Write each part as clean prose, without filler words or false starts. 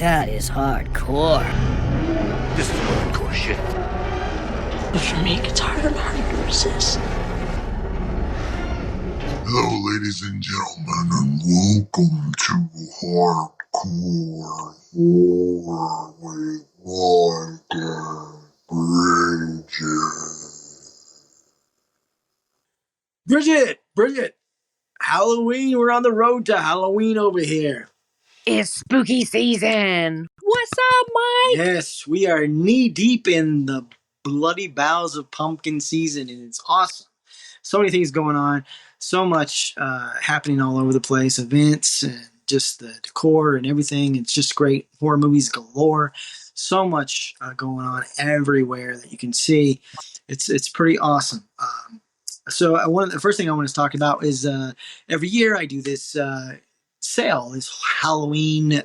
That is hardcore. This is hardcore shit. But for me, it gets harder and harder to resist. Hello, ladies and gentlemen, and welcome to Hardcore Horror with Mike and Bridget. Brigitte, Halloween. We're on the road to Halloween over here. It's spooky season. What's up, Mike? Yes, we are knee deep in the bloody bowels of pumpkin season, and it's awesome. So many things going on, so much happening all over the place, events and just the decor and everything. It's just great. Horror movies galore. So much going on everywhere that you can see. It's pretty awesome. So the first thing I want to talk about is every year I do this sale, this Halloween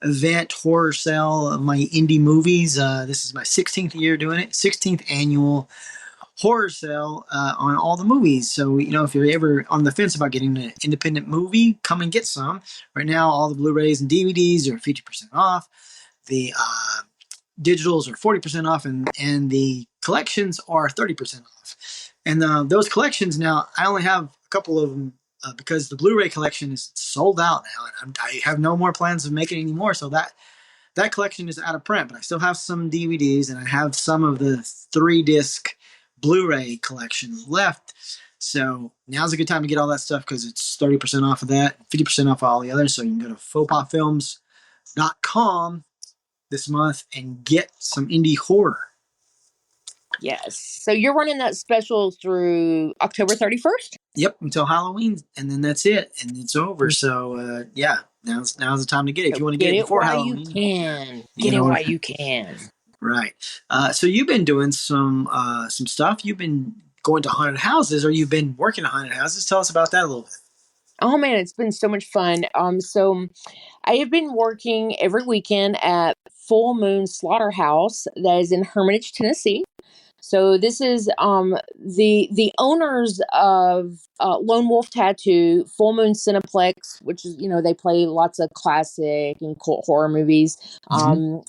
event, horror sale of my indie movies. This is my 16th year doing it, 16th annual horror sale on all the movies. So, if you're ever on the fence about getting an independent movie, come and get some. Right now, all the Blu-rays and DVDs are 50% off. The digitals are 40% off, and the collections are 30% off. And those collections now, I only have a couple of them because the Blu-ray collection is sold out now, and I have no more plans of making any more. So that collection is out of print, but I still have some DVDs, and I have some of the 3-disc Blu-ray collection left. So now's a good time to get all that stuff because it's 30% off of that, 50% off all the others. So you can go to fauxpasfilms.com this month and get some indie horror. Yes. So you're running that special through October 31st? Yep, until Halloween, and then that's it, and it's over. So, now's the time to get it. If you want to get it before Halloween, you can. Get it while you can. Right. So you've been doing some stuff. You've been going to haunted houses, or you've been working at haunted houses. Tell us about that a little bit. Oh man, it's been so much fun. So I have been working every weekend at Full Moon Slaughterhouse that is in Hermitage, Tennessee. So this is the owners of Lone Wolf Tattoo, Full Moon Cineplex, which is, they play lots of classic and cult horror movies. And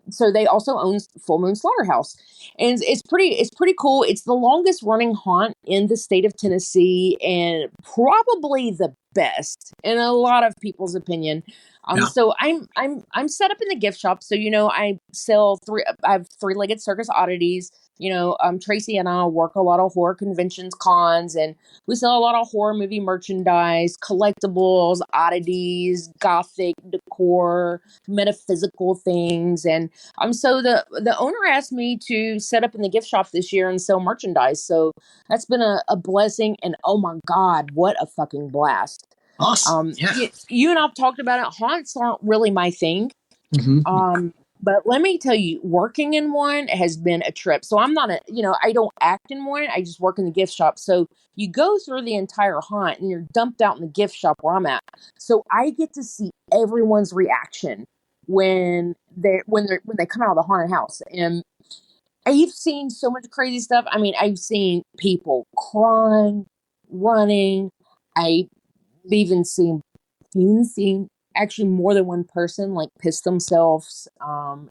so they also own Full Moon Slaughterhouse. And it's pretty cool. It's the longest running haunt in the state of Tennessee and probably the best in a lot of people's opinion. So I'm set up in the gift shop. So, I have 3-legged circus oddities. Tracy and I work a lot of horror conventions, cons, and we sell a lot of horror movie merchandise, collectibles, oddities, gothic decor, metaphysical things. And so the owner asked me to set up in the gift shop this year and sell merchandise. So that's been a blessing. And oh my God, what a fucking blast. Awesome. You and I've talked about it. Haunts aren't really my thing. But let me tell you, working in one has been a trip. So I'm not I don't act in one. I just work in the gift shop. So you go through the entire haunt and you're dumped out in the gift shop where I'm at. So I get to see everyone's reaction when they come out of the haunted house. And I've seen so much crazy stuff. I mean, I've seen people crying, running. I've even seen actually more than one person piss themselves.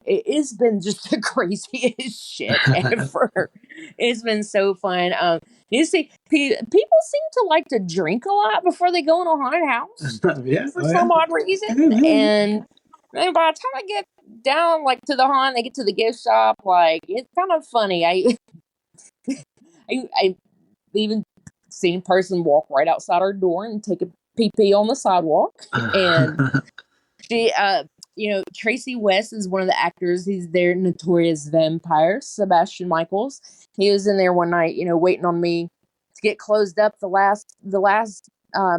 It has been just the craziest shit ever. It's been so fun. You see, people seem to like to drink a lot before they go in a haunted house for some odd reason. And by the time I get down to the haunt, they get to the gift shop. It's kind of funny. I've even seen a person walk right outside our door and take a pee on the sidewalk. And she, Tracy West is one of the actors. He's their notorious vampire, Sebastian Michaels. He was in there one night, waiting on me to get closed up. The last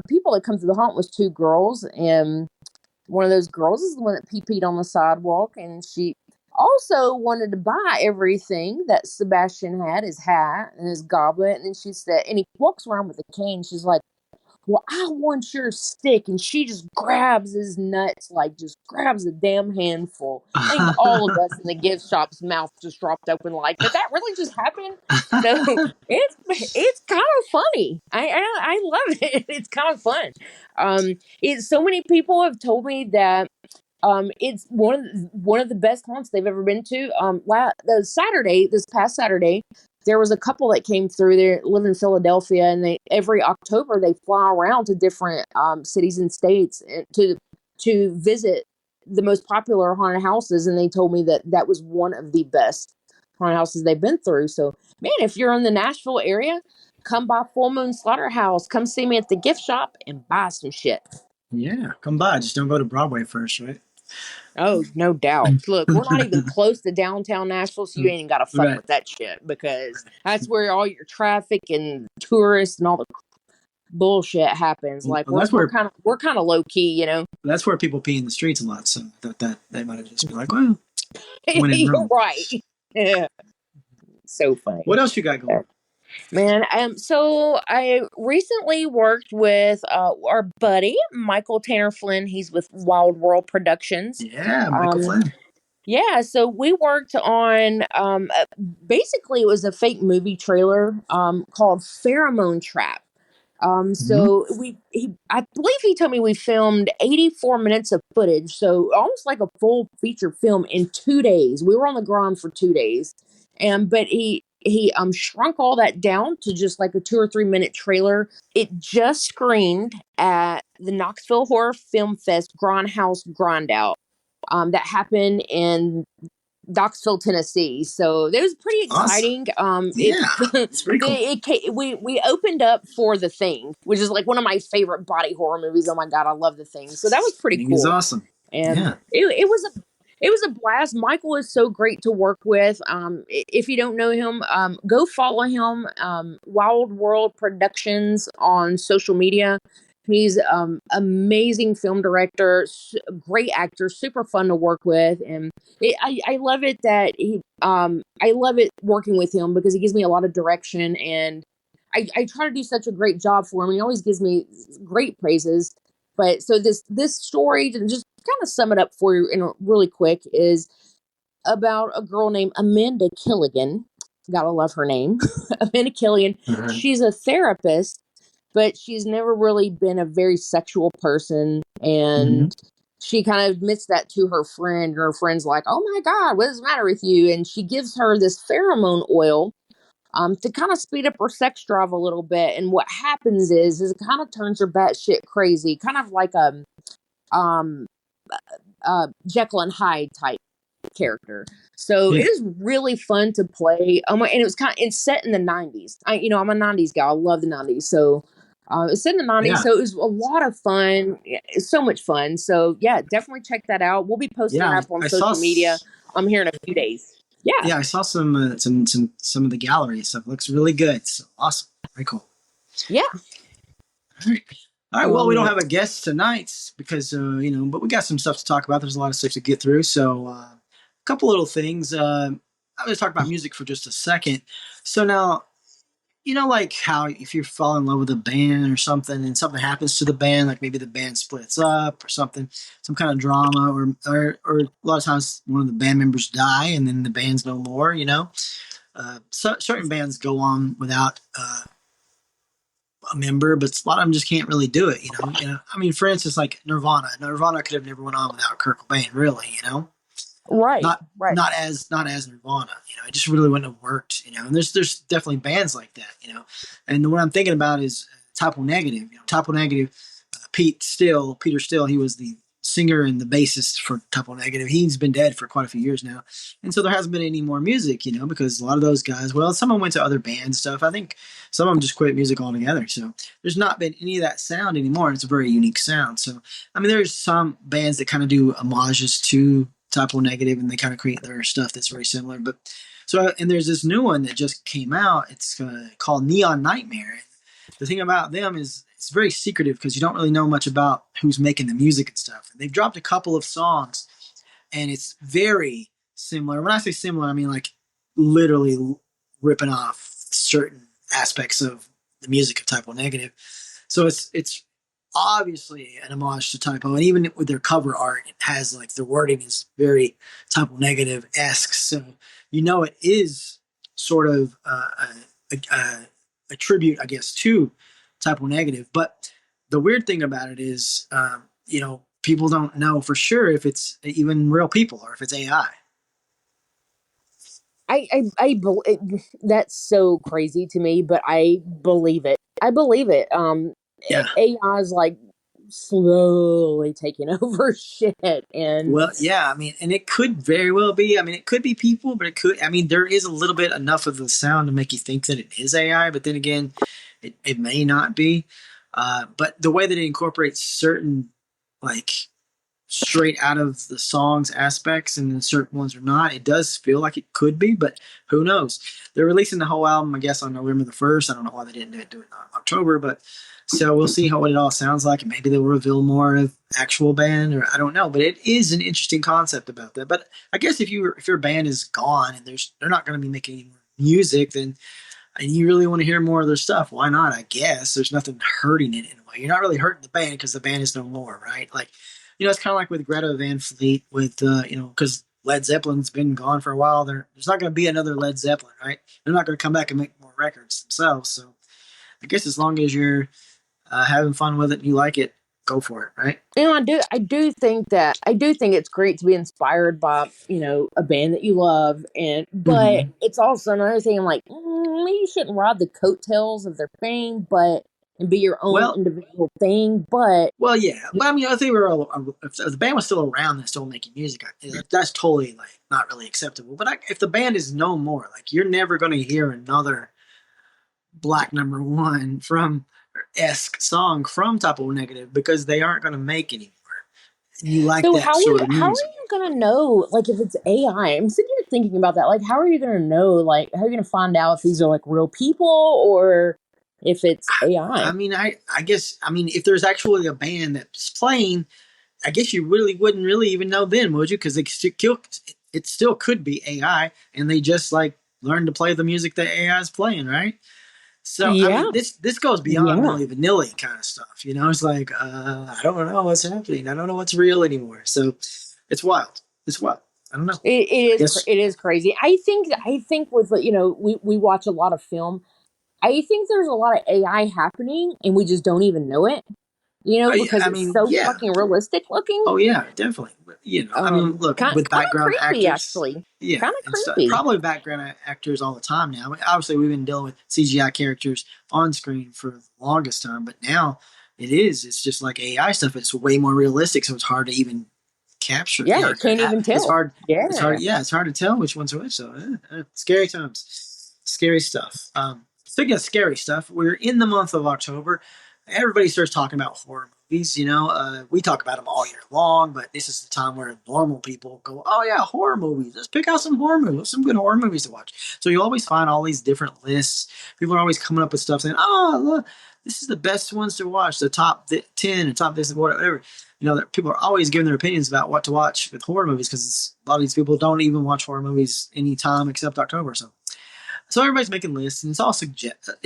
people that come to the haunt was 2 girls, and one of those girls is the one that pee-peed on the sidewalk, and she also wanted to buy everything that Sebastian had, his hat and his goblet, and then she said, and he walks around with a cane. She's like, well, I want your stick. And she just grabs his nuts, just grabs a damn handful. I think all of us in the gift shop's mouth just dropped open did that really just happen? So it's kind of funny. I love it. It's kind of fun. So many people have told me that It's one of the best haunts they've ever been to. This past Saturday, there was a couple that came through. They live in Philadelphia, and they every October they fly around to different cities and states to visit the most popular haunted houses. And they told me that that was one of the best haunted houses they've been through. So, man, if you're in the Nashville area, come by Full Moon Slaughterhouse. Come see me at the gift shop and buy some shit. Yeah, come by. Just don't go to Broadway first, right? Oh, no doubt. Look, we're not even close to downtown Nashville, so you ain't got to fuck Right. with that shit because that's where all your traffic and tourists and all the bullshit happens. Like Well, that's where we're kind of low key, you know. that's where people pee in the streets a lot. So I thought that they might have just been like, well, when in You're Rome. right. Yeah. So funny. What else you got going? Man, so I recently worked with our buddy Michael Tanner Flynn. He's with Wild World Productions. Yeah, Michael Flynn. Yeah, so we worked on basically it was a fake movie trailer called Pheromone Trap. So I believe he told me we filmed 84 minutes of footage, so almost like a full feature film in 2 days. We were on the ground for 2 days, but he shrunk all that down to just like a 2 or 3 minute trailer. It just screened at the Knoxville Horror Film Fest Grindhouse Grindout. That happened in Knoxville, Tennessee. So it was pretty exciting. Awesome. It's pretty cool. We opened up for The Thing, which is like one of my favorite body horror movies. Oh my god, I love The Thing. So that was pretty cool. It's awesome. And it was a blast. Michael is so great to work with. If you don't know him, go follow him. Wild World Productions on social media. He's amazing film director, great actor, super fun to work with, and I love it that I love it working with him because he gives me a lot of direction, and I try to do such a great job for him. He always gives me great praises. But so this story, to just kind of sum it up for you in really quick, is about a girl named Amanda Killigan. Gotta love her name, Amanda Killigan. Uh-huh. She's a therapist, but she's never really been a very sexual person. And she kind of admits that to her friend. And her friend's like, oh my God, what is the matter with you? And she gives her this pheromone oil to kind of speed up her sex drive a little bit. And what happens is it kind of turns her batshit crazy, kind of like a Jekyll and Hyde type character. So it is really fun to play. And it was it's set in the 90s. I'm a 90s guy. I love the 90s. So it's set in the 90s. So it was a lot of fun. It's so much fun. So yeah, definitely check that out. We'll be posting it up on social media. I'm here in a few days. Yeah, I saw some of the gallery stuff. It looks really good. It's awesome. Very cool. Yeah. All right. Well, we don't have a guest tonight because but we got some stuff to talk about. There's a lot of stuff to get through. So a couple little things. I'm going to talk about music for just a second. So now, like how if you fall in love with a band or something and something happens to the band, like maybe the band splits up or something, some kind of drama, or a lot of times one of the band members die and then the band's no more, so certain bands go on without a member, but a lot of them just can't really do it, I mean, for instance, like Nirvana could have never went on without Kurt Cobain, really, Right. Not as Nirvana, it just really wouldn't have worked, and there's definitely bands like that, and what I'm thinking about is Typo Negative, Typo Negative, Peter Steele, he was the singer and the bassist for Typo Negative. He's been dead for quite a few years now, and so there hasn't been any more music, because a lot of those guys, well, some of them went to other band stuff. I think some of them just quit music altogether, so there's not been any of that sound anymore, and it's a very unique sound. So I mean, there's some bands that kind of do homages to Typo Negative, and they kind of create their stuff that's very similar. But and there's this new one that just came out. It's called Neon Nightmare. The thing about them is it's very secretive because you don't really know much about who's making the music and stuff. And they've dropped a couple of songs, and it's very similar. When I say similar, I mean like literally ripping off certain aspects of the music of Typo Negative. So it's obviously an homage to Typo, and even with their cover art, it has like the wording is very Typo Negative-esque. So it is sort of a tribute, I guess, to Typo Negative. But the weird thing about it is, people don't know for sure if it's even real people or if it's AI. That's so crazy to me, but I believe it. I believe it. Yeah. AI is like slowly taking over shit, and Well, yeah, I mean, and it could very well be. I mean, it could be people, but it could. I mean, there is a little bit enough of the sound to make you think that it is AI, but then again, it may not be. But the way that it incorporates certain, like, straight out of the songs aspects and then certain ones are not, it does feel like it could be, but who knows? They're releasing the whole album, I guess, on November the 1st. I don't know why they didn't do it in October, but so we'll see what it all sounds like, and maybe they'll reveal more of actual band, or I don't know. But it is an interesting concept about that. But I guess if your band is gone and they're not going to be making any more music, then and you really want to hear more of their stuff, why not? I guess there's nothing hurting it in a way. You're not really hurting the band because the band is no more, right? Like, it's kind of like with Greta Van Fleet, with because Led Zeppelin's been gone for a while. There's not going to be another Led Zeppelin, right? They're not going to come back and make more records themselves. So I guess as long as you're having fun with it and you like it, go for it, right? I do think it's great to be inspired by a band that you love, but it's also another thing. I'm like, maybe you shouldn't ride the coattails of their fame, and be your own individual thing. But yeah, but I mean, if the band was still around and still making music, that's totally like not really acceptable. But if the band is no more, like, you're never going to hear another Black Number One from esque song from Type O Negative because they aren't going to make anymore. You like so that sort of music. how are you gonna know, like, if it's AI? I'm sitting here thinking about that. Like, how are you gonna know? Like, how are you gonna find out if these are like real people or if it's AI? I mean, I guess, I mean, if there's actually a band that's playing, I guess you really wouldn't really even know then, would you? Because it still could be AI, and they just like learn to play the music that AI is playing, right? So I mean, this goes beyond Milli Vanilli kind of stuff. It's like, I don't know what's happening. I don't know what's real anymore. So it's wild. It's wild. I don't know. It is crazy. I think with we watch a lot of film. I think there's a lot of AI happening, and we just don't even know it. Because it's so fucking realistic looking. Oh yeah, definitely. I mean, look, with background creepy, actors, actually. Yeah, kind of creepy. Probably background actors all the time now. I mean, obviously, we've been dealing with CGI characters on screen for the longest time, but now it's just like AI stuff. It's way more realistic, so it's hard to even capture. Yeah, you can't even tell. It's hard. Yeah, it's hard. Yeah, it's hard to tell which one's which. So scary times, scary stuff. Speaking of scary stuff, we're in the month of October. Everybody starts talking about horror movies. We talk about them all year long, but this is the time where normal people go, "Oh yeah, horror movies. Let's pick out some horror movies, some good horror movies to watch." So you always find all these different lists. People are always coming up with stuff saying, "Oh, look, this is the best ones to watch. The top 10 and top this and whatever." People are always giving their opinions about what to watch with horror movies because a lot of these people don't even watch horror movies any time except October. So everybody's making lists, and it's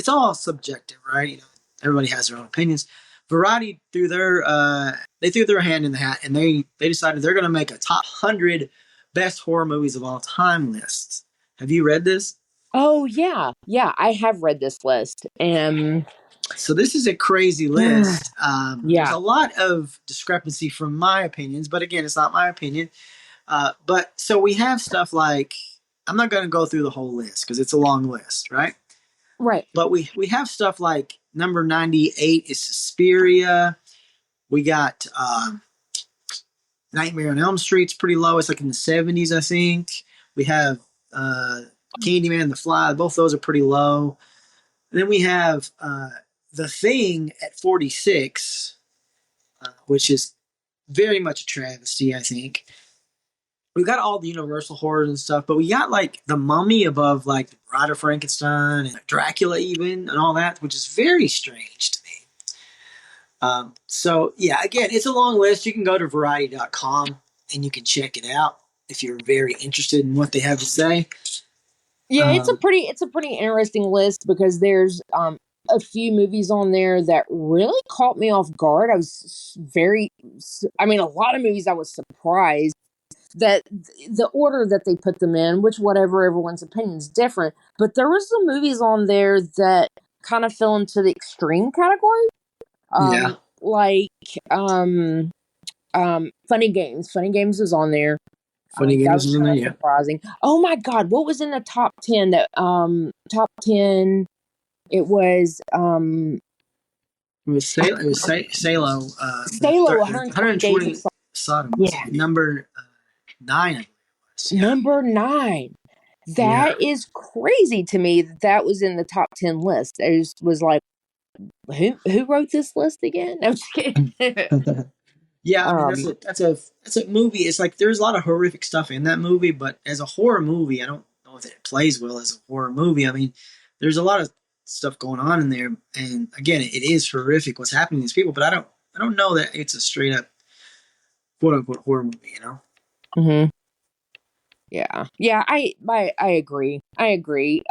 all subjective, right? Everybody has their own opinions. Variety threw their hand in the hat, and they decided they're going to make a top 100 best horror movies of all time list. Have you read this? Oh yeah, I have read this list, and so this is a crazy list. There's a lot of discrepancy from my opinions, but again, it's not my opinion. But so we have stuff like, I'm not going to go through the whole list because it's a long list, right? Right. But we have stuff like number 98 is Suspiria. We got Nightmare on Elm Street's pretty low. It's like in the 70s, I think. We have Candyman, The Fly. Both those are pretty low. And then we have The Thing at 46, which is very much a travesty, I think. We got all the Universal horrors and stuff, but we got like The Mummy above like The Bride of Frankenstein and Dracula even and all that, which is very strange to me. So yeah, again, it's a long list. You can go to variety.com and you can check it out if you're very interested in what they have to say. Yeah, it's a pretty interesting list because there's a few movies on there that really caught me off guard. A lot of movies I was surprised that the order that they put them in, which whatever, everyone's opinion is different. But there was some movies on there that kind of fell into the extreme category. Funny Games. Funny Games was on there. Funny That Games was is in there, kind of yeah. surprising. Oh my God, what was in the top 10? That top 10. It was It was Salo. Salo, 120 Days of 120 Summer. Sodom was Yeah, number 9. I believe it was. Yeah, number 9. yeah. That is crazy to me that was in the top 10 list. I just was like, who wrote this list again? I'm just kidding. Yeah, I mean um, that's a movie. It's like there's a lot of horrific stuff in that movie, but as a horror movie, I don't know if it plays well as a horror movie. I mean, there's a lot of stuff going on in there, and again, it is horrific what's happening to these people. But I don't know that it's a straight up quote unquote horror movie. You know? mhm. Yeah, I agree. I agree.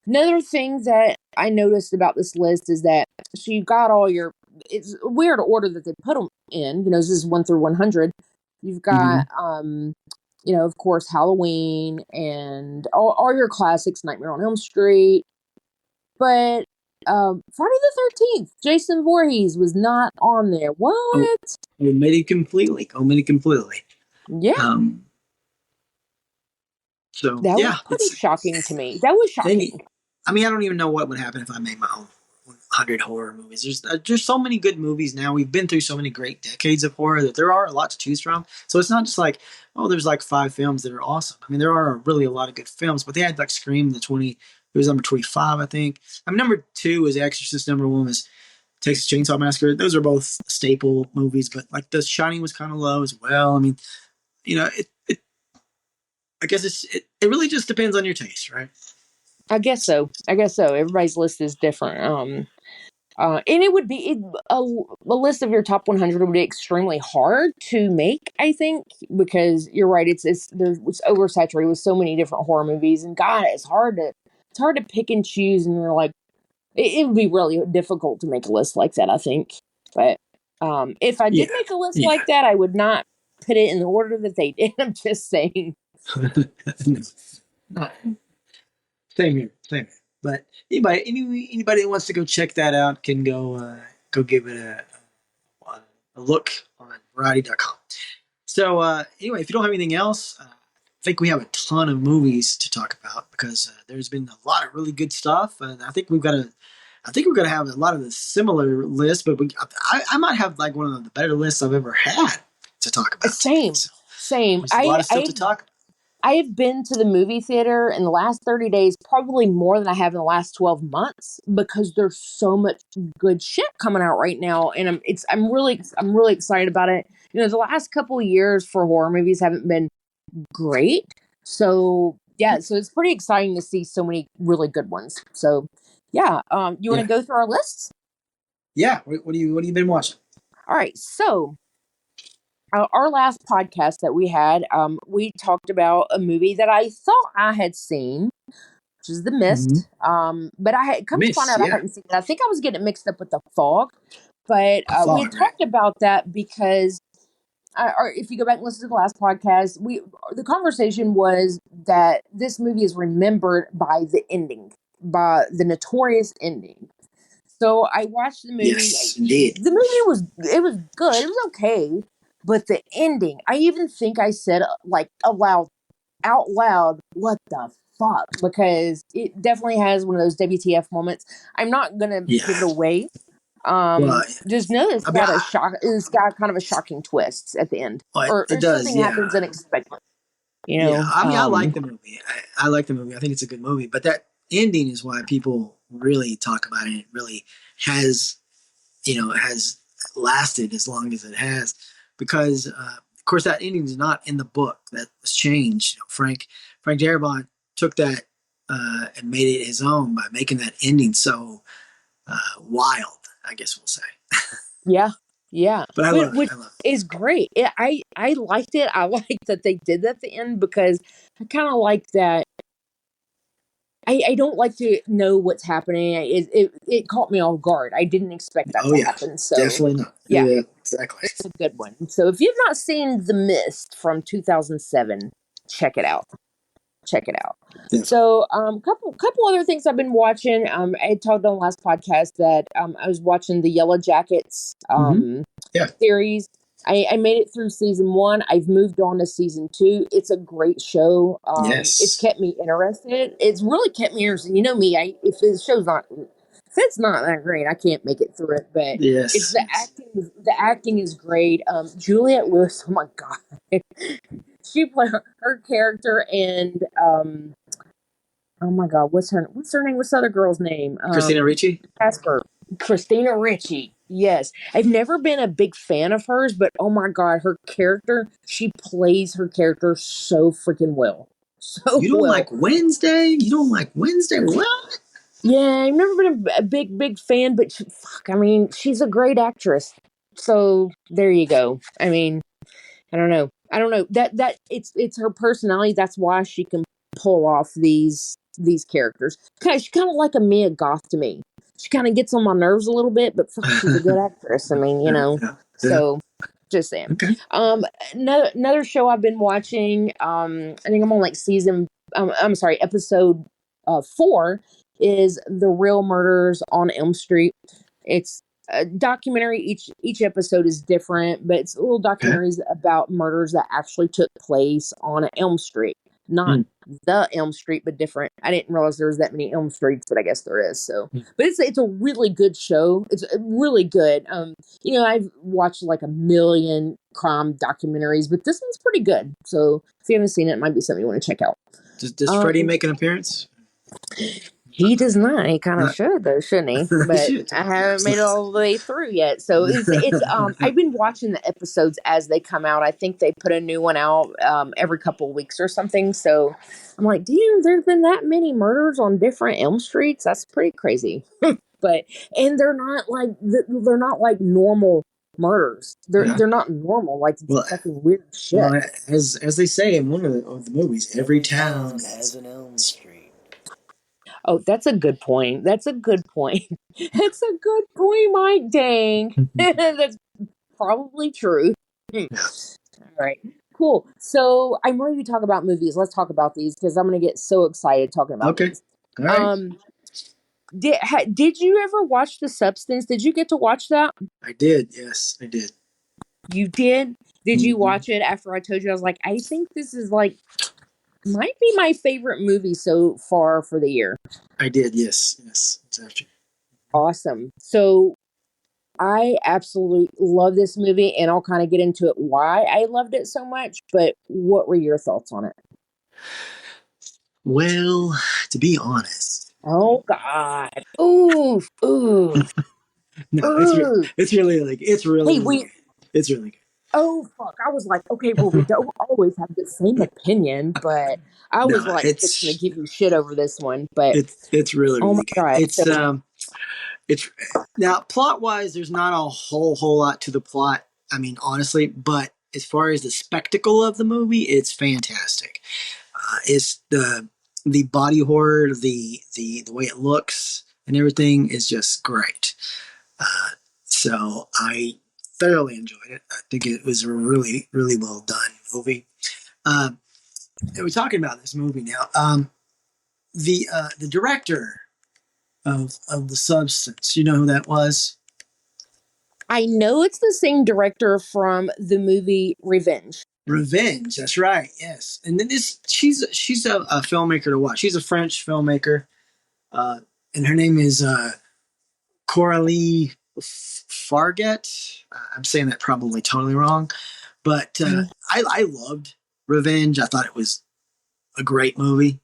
Another thing that I noticed about this list is that so you've got all your. It's a weird order that they put them in. You know, this is 1 through 100. You've Mm-hmm. got of course, Halloween and all your classics, Nightmare on Elm Street. But Friday the 13th, Jason Voorhees was not on there. Oh, What? omitted completely. Omitted completely. Yeah, Um. So that was yeah, pretty it's shocking to me. That was then. shocking. I mean, I don't even know what would happen if I made my own 100 horror movies. There's so many good movies now. We've been through so many great decades of horror that there are a lot to choose from. So it's not just like, oh, there's like 5 films that are awesome. I mean, there are really a lot of good films, but they had like Scream, it was number 25, I think. I mean, number 2 is Exorcist, number 1 was Texas Chainsaw Massacre. Those are both staple movies, but like The Shining was kind of low as well. I mean, you know, I guess it really just depends on your taste, right? I guess so. Everybody's list is different. And it would be a list of your top 100 would be extremely hard to make, I think, because you're right. It's oversaturated with so many different horror movies, and God, it's hard to pick and choose. And you're like, it would be really difficult to make a list like that, I think. But if I did Yeah. make a list Yeah. like that, I would not put it in the order that they did. I'm just saying. No. Same here. Same here. But anybody that wants to go check that out can go give it a look on Variety.com. So anyway, if you don't have anything else, I think we have a ton of movies to talk about because there's been a lot of really good stuff, and I think we're gonna have a lot of the similar lists, but I might have like one of the better lists I've ever had to talk about. Same. So Same. there's a lot of stuff to talk about. I have been to the movie theater in the last 30 days, probably more than I have in the last 12 months, because there's so much good shit coming out right now, and I'm really excited about it. You know, the last couple of years for horror movies haven't been great, so yeah, so it's pretty exciting to see so many really good ones. So yeah, you want to go through our lists? Yeah. What have you been watching? All right, so. Our last podcast that we had, we talked about a movie that I thought I had seen, which is The Mist. But I had come to find out I hadn't seen it. I think I was getting it mixed up with The Fog. But we had talked about that because, or if you go back and listen to the last podcast, the conversation was that this movie is remembered by the ending, by the notorious ending. So I watched the movie. Yes, indeed. The movie was good. It was okay. But the ending, I even think I said like out loud, what the fuck? Because it definitely has one of those WTF moments. I'm not gonna give it away. Just know it's got a shock. It's got kind of a shocking twist at the end, or something happens unexpected. You know. Yeah, I mean, I like the movie. I like the movie. I think it's a good movie. But that ending is why people really talk about it. It really has lasted as long as it has. Because, of course, that ending is not in the book. That was changed. You know, Frank Darabont took that and made it his own by making that ending so wild, I guess we'll say. Yeah. But I love it. It's great. I liked it. I liked that they did that at the end because I kind of like that. I don't like to know what's happening. It caught me off guard. I didn't expect that to happen. So definitely not. Yeah, exactly. It's a good one. So if you've not seen The Mist from 2007, check it out. Definitely. So couple other things I've been watching. I talked on the last podcast that I was watching the Yellow Jackets series. I made it through season 1. I've moved on to season 2. It's a great show. It's Yes. kept me interested. It's really kept me interested. You know me, if the show's not, if it's not that great, I can't make it through it. But it's Yes. the Yes. acting. The acting is great. Juliette Lewis. Oh my god, she played her character, and oh my god, what's her name? What's the other girl's name? Christina Ricci. Casper. Christina Ricci. Yes. I've never been a big fan of hers, but oh my god, her character, she plays her character so freaking well. So You don't well. like Wednesday? You don't like Wednesday? What? Yeah, I've never been a big fan, but fuck, I mean, she's a great actress. So there you go. I mean, I don't know. I don't know. That it's her personality. That's why she can pull off these characters. She's kind of like a Mia Goth to me. She kind of gets on my nerves a little bit, but fuck, she's a good actress. I mean, you Yeah, know. yeah, yeah. So just saying. Okay. Another show I've been watching. I think I'm on like season. I'm sorry, episode 4 is The Real Murders on Elm Street. It's a documentary. Each episode is different, but it's little Okay. documentaries about murders that actually took place on Elm Street, not the Elm Street, but different. I didn't realize there was that many Elm Streets, but I guess there is. So, but it's a really good show. It's really good. You know, I've watched like a million crime documentaries, but this one's pretty good. So if you haven't seen it, it might be something you want to check out. Does Freddie make an appearance? He does not. He kind of should though, shouldn't he? He But should. I haven't made it all the way through yet. So it's I've been watching the episodes as they come out. I think they put a new one out every couple of weeks or something. So I'm like, damn, there's been that many murders on different Elm Streets. That's pretty crazy. But and they're not like normal murders. They're not normal. Like it's fucking weird shit. Well, as they say in one of the movies, every town has an Elm Street. Oh, that's a good point. That's a good point. That's a good point, Mike. Dang. That's probably true. All right. Cool. So I'm ready to talk about movies. Let's talk about these because I'm going to get so excited talking about these. All right. Did you ever watch The Substance? Did you get to watch that? I did. Yes, I did. You did? Did you watch it after I told you? I was like, I think this is like might be my favorite movie so far for the year. I did, yes. Exactly. Awesome. So I absolutely love this movie, and I'll kind of get into it why I loved it so much, but what were your thoughts on it? Well, to be honest. Oh, God. Ooh. No, it's really good. It's really good. Oh, fuck. I was like, okay, well, we don't always have the same opinion, but I was like, it's going to give you shit over this one, but it's really my good. God. It's now plot wise, there's not a whole lot to the plot. I mean, honestly, but as far as the spectacle of the movie, it's fantastic. It's the body horror, the way it looks and everything is just great. So I thoroughly enjoyed it. I think it was a really, really well done movie. And we're talking about this movie now. The director of The Substance, you know who that was? I know it's the same director from the movie Revenge. Revenge, that's right. Yes, and then she's a filmmaker to watch. She's a French filmmaker, and her name is Coralie Farget. I'm saying that probably totally wrong, but I loved Revenge. I thought it was a great movie.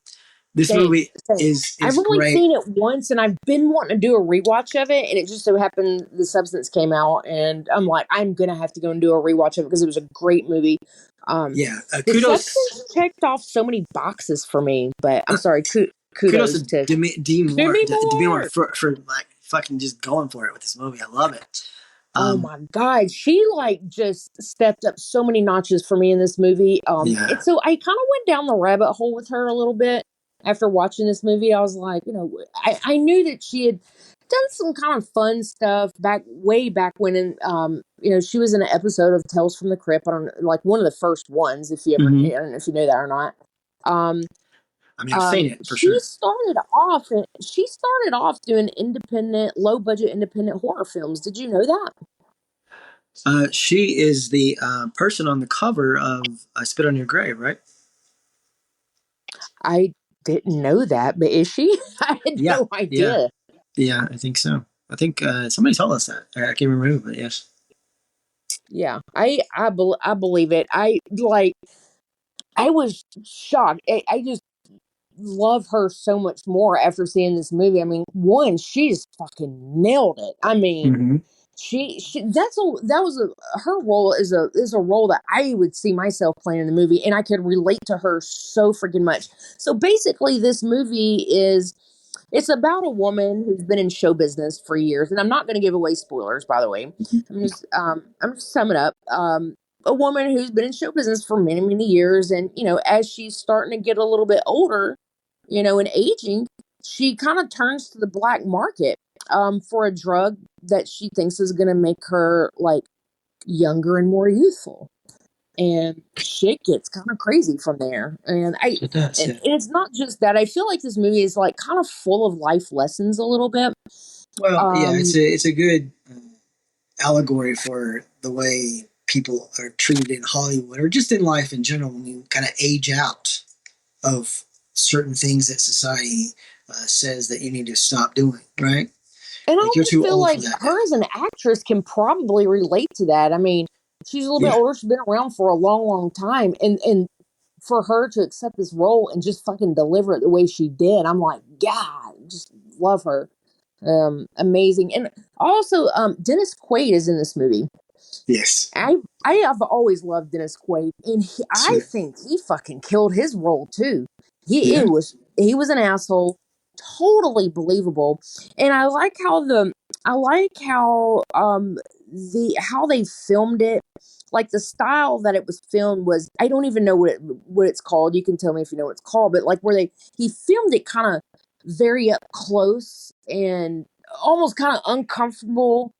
This movie is I've only great. seen it once, and I've been wanting to do a rewatch of it, and it just so happened The Substance came out, and I'm like, I'm gonna have to go and do a rewatch of it because it was a great movie. The kudos. Substance checked off so many boxes for me, but I'm sorry. Kudos to Demi Moore for like fucking just going for it with this movie. I love it. Oh my God, she like just stepped up so many notches for me in this movie. And so I kind of went down the rabbit hole with her a little bit after watching this movie. I was like, you know, I knew that she had done some kind of fun stuff way back when, you know, she was in an episode of Tales from the Crypt. I don't know, like one of the first ones. If you ever, I don't know if you know that or not. I mean, I've seen it for she sure. She started off doing low budget independent horror films. Did you know that? She is the person on the cover of I Spit on Your Grave, right? I didn't know that, but is she? I had Yeah, no yeah, idea. yeah. I think so. I think somebody told us that. I can't remember who, but yes. Yeah, I believe it. I was shocked. I just love her so much more after seeing this movie. I mean, one, she just fucking nailed it. I mean, Mm-hmm. she that was her role is a role that I would see myself playing in the movie, and I could relate to her so freaking much. So basically, this movie is it's about a woman who's been in show business for years, and I'm not going to give away spoilers, by the way. I'm just summing up. A woman who's been in show business for many, many years, and as she's starting to get a little bit older, and aging, she kind of turns to the black market for a drug that she thinks is going to make her like younger and more youthful, and shit gets kind of crazy from there. It does. And Yeah. it's not just that. I feel like this movie is like kind of full of life lessons a little bit. Well, yeah. Um, It's a good allegory for the way people are treated in Hollywood or just in life in general when you kind of age out of certain things that society says that you need to stop doing. Right? and I Like you're almost too feel old for like that now. her as an actress can probably relate to that. I mean, she's a little bit Yeah. older. She's been around for a long, long time, and for her to accept this role and just fucking deliver it the way she did, I'm like, God, just love her. Amazing. And also, Dennis Quaid is in this movie. Yes. I have always loved Dennis Quaid, and I Sure. think he fucking killed his role too. Yeah. He was an asshole, totally believable, and I like how they filmed it. Like the style that it was filmed was, I don't even know what it's called. You can tell me if you know what it's called, but like where he filmed it kind of very up close and almost kind of uncomfortable,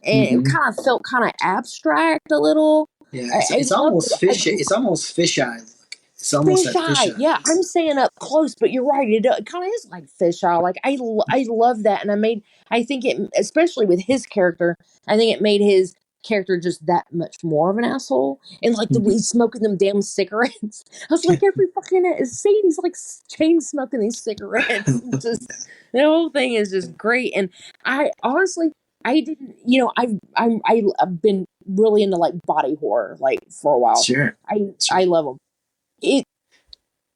and it Mm-hmm. kind of felt kind of abstract a little. Yeah. I It's loved almost it. fish. It's almost fisheye looking. It's almost that Fisheye, fisheye. yeah, I'm saying up close, but you're right. It kind of is like fisheye. Like I love that, and I think it, especially with his character, I think it made his character just that much more of an asshole. And like the way he's smoking them damn cigarettes, I was like, every fucking scene, he's like chain smoking these cigarettes. Just the whole thing is just great. And I honestly, I didn't, I've been really into like body horror like for a while. Sure. I love them. It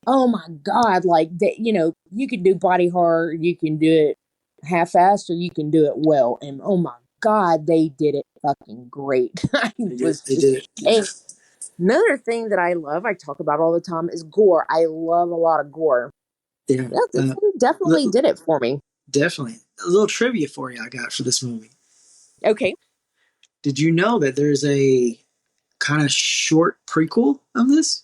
Oh my God, like that, you can do body horror, you can do it half-assed, or you can do it well. And oh my God, they did it fucking great. I was They just, did it. Yeah. and another thing that I love, I talk about all the time, is gore. I love a lot of gore. Yeah. Yeah, this one definitely did it for me. Definitely. A little trivia for you I got for this movie. Okay. Did you know that there's a kind of short prequel of this?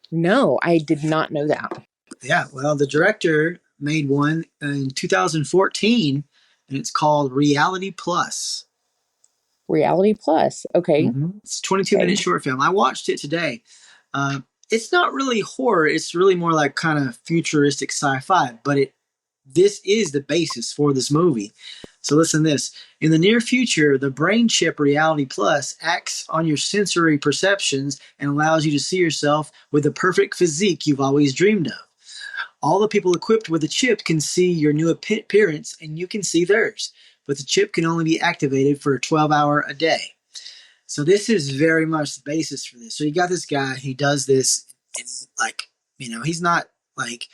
No, I did not know that. Yeah. Well, the director made one in 2014, and it's called Reality Plus. Reality Plus. Okay. It's a 22-minute short film. I watched it today. It's not really horror. It's really more like kind of futuristic sci-fi, but this is the basis for this movie. So listen to this. In the near future, the brain chip Reality Plus acts on your sensory perceptions and allows you to see yourself with the perfect physique you've always dreamed of. All the people equipped with the chip can see your new appearance and you can see theirs, but the chip can only be activated for a 12-hour a day. So this is very much the basis for this. So you got this guy, he does this, and like, he's not like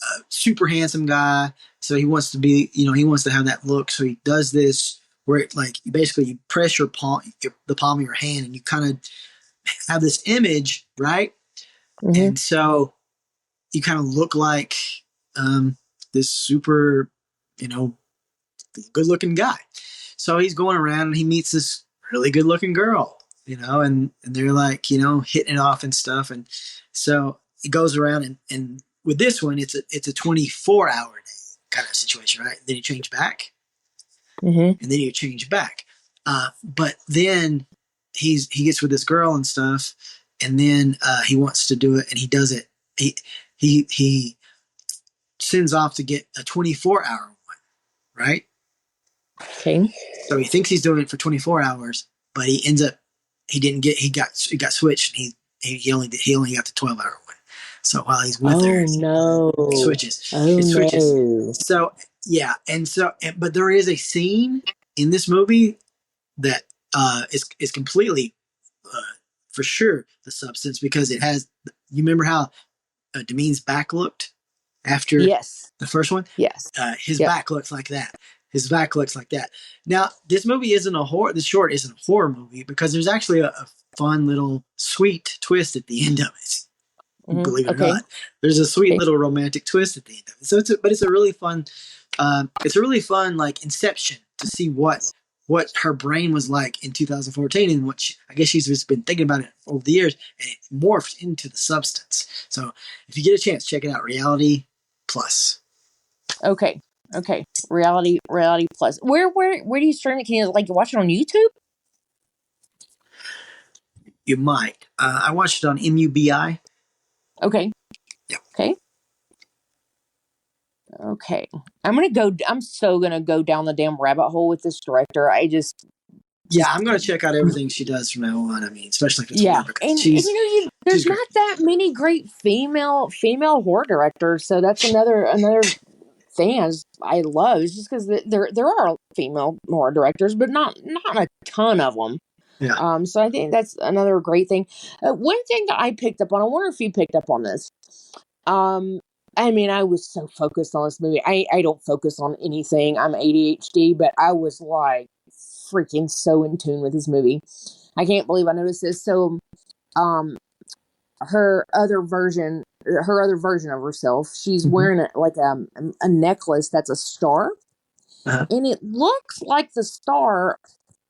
a super handsome guy. So he wants to be, he wants to have that look. So he does this where it like basically you press your palm, the palm of your hand, and you kind of have this image, right? Mm-hmm. And so you kind of look like this super, good looking guy. So he's going around and he meets this really good looking girl, and they're like, hitting it off and stuff. And so he goes around and with this one, it's a 24-hour day kind of situation, right? Then you change back, and then you change back. But then he gets with this girl and stuff, and then he wants to do it, and he does it. He sends off to get a 24-hour one, right? Okay. So he thinks he's doing it for 24 hours, but he ends up he got switched. And he only got the 12-hour one. So while he's with her, it switches. Oh It switches. no. So yeah, but there is a scene in this movie that is completely for sure the substance, because it has. You remember how Demine's back looked after Yes. the first one? Yes. His back looks like that. His back looks like that. Now, this movie isn't a horror. This short isn't a horror movie because there's actually a fun little sweet twist at the end of it. Believe it or not, there's a sweet little romantic twist at the end of it. So it's a really fun. It's a really fun like Inception to see what her brain was like in 2014 and what I guess she's just been thinking about it over the years, and it morphed into the substance. So if you get a chance, check it out. Reality Plus. Okay. Reality Plus. Where do you stream it? Can you like watch it on YouTube? You might. I watched it on MUBI. Okay. Yep. Okay. I'm so gonna go down the damn rabbit hole with this director. I'm gonna check out everything she does from now on. I mean, especially if it's horror, because and she's there's not that many great female horror directors, so that's another thing I love. Is just because there are female horror directors, but not a ton of them. Yeah. So I think that's another great thing. One thing that I picked up on, I wonder if you picked up on this. I mean, I was so focused on this movie. I don't focus on anything. I'm ADHD, but I was like freaking so in tune with this movie. I can't believe I noticed this. So, her other version of herself, she's wearing a necklace that's a star, and it looks like the star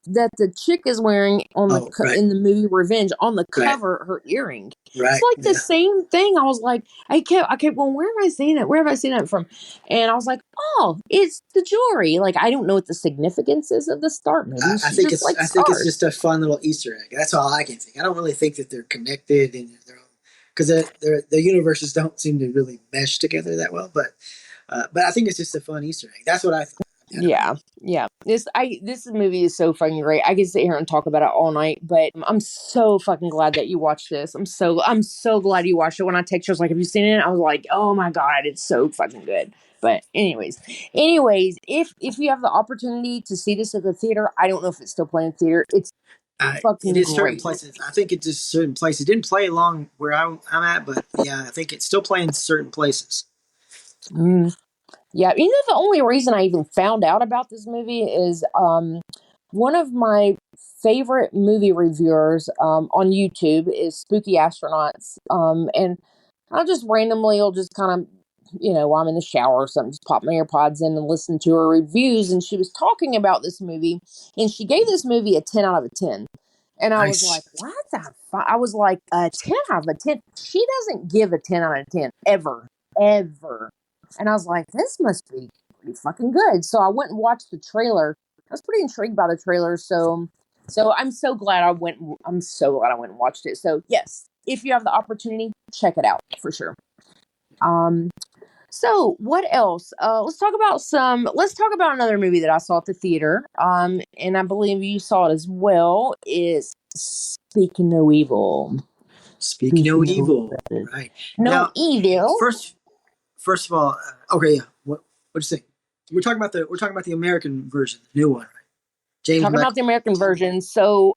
that the chick is wearing on in the movie Revenge on the cover, her earring. Right. It's like the same thing. I was like, I kept going, where have I seen it? Where have I seen it from? And I was like, oh, it's the jewelry. Like, I don't know what the significance is of the star. Maybe I think it's just a fun little Easter egg. That's all I can think. I don't really think that they're connected and because the universes don't seem to really mesh together that well. But I think it's just a fun Easter egg. That's what I think. Yeah. This movie is so fucking great. I could sit here and talk about it all night, but I'm so fucking glad that you watched this. I'm so glad you watched it. When I texted you, I was like, "Have you seen it?" I was like, "Oh my god, it's so fucking good." But anyways, if you have the opportunity to see this at the theater, I don't know if it's still playing theater. It's fucking it is great. certain places. I think it's just certain places. It didn't play along where I'm at, but yeah, I think it's still playing certain places. Yeah, you know, the only reason I even found out about this movie is one of my favorite movie reviewers on YouTube is Spooky Astronauts. And I'll just randomly, will just kind of, while I'm in the shower or something, just pop my AirPods in and listen to her reviews. And she was talking about this movie, and she gave this movie a 10 out of a 10. And I was like, what the fuck? I was like, a 10 out of a 10? She doesn't give a 10 out of 10, ever. And I was like, this must be pretty fucking good. So I went and watched the trailer. I was pretty intrigued by the trailer. So I'm so glad I went and watched it. So yes, if you have the opportunity, check it out for sure. So what else? Let's talk about another movie that I saw at the theater. And I believe you saw it as well, is Speak No Evil. Speak No Evil. Right. No evil. First of all, okay, yeah. What do you think? We're talking about the American version, the new one, right? James talking about the American version. So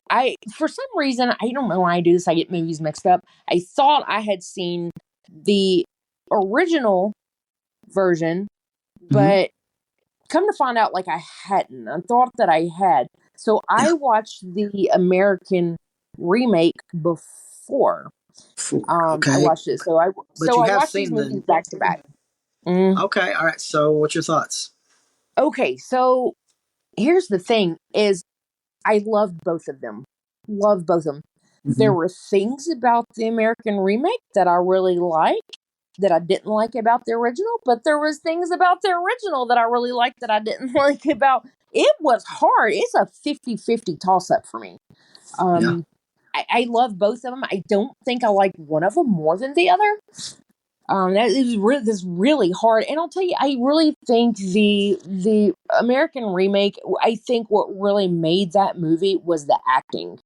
for some reason, I don't know why I do this. I get movies mixed up. I thought I had seen the original version, but come to find out, like, I hadn't. I thought that I had. So I watched the American remake before. I watched it. So I watched these movies back to back. Okay, all right. So what's your thoughts? Okay, so here's the thing is I loved both of them. There were things about the American remake that I really liked that I didn't like about the original, but there was things about the original that I really liked that I didn't like about. It was hard. It's a 50-50 toss-up for me. I love both of them. I don't think I like one of them more than the other. That is this really hard, and I'll tell you, I really think the American remake. I think what really made that movie was the acting.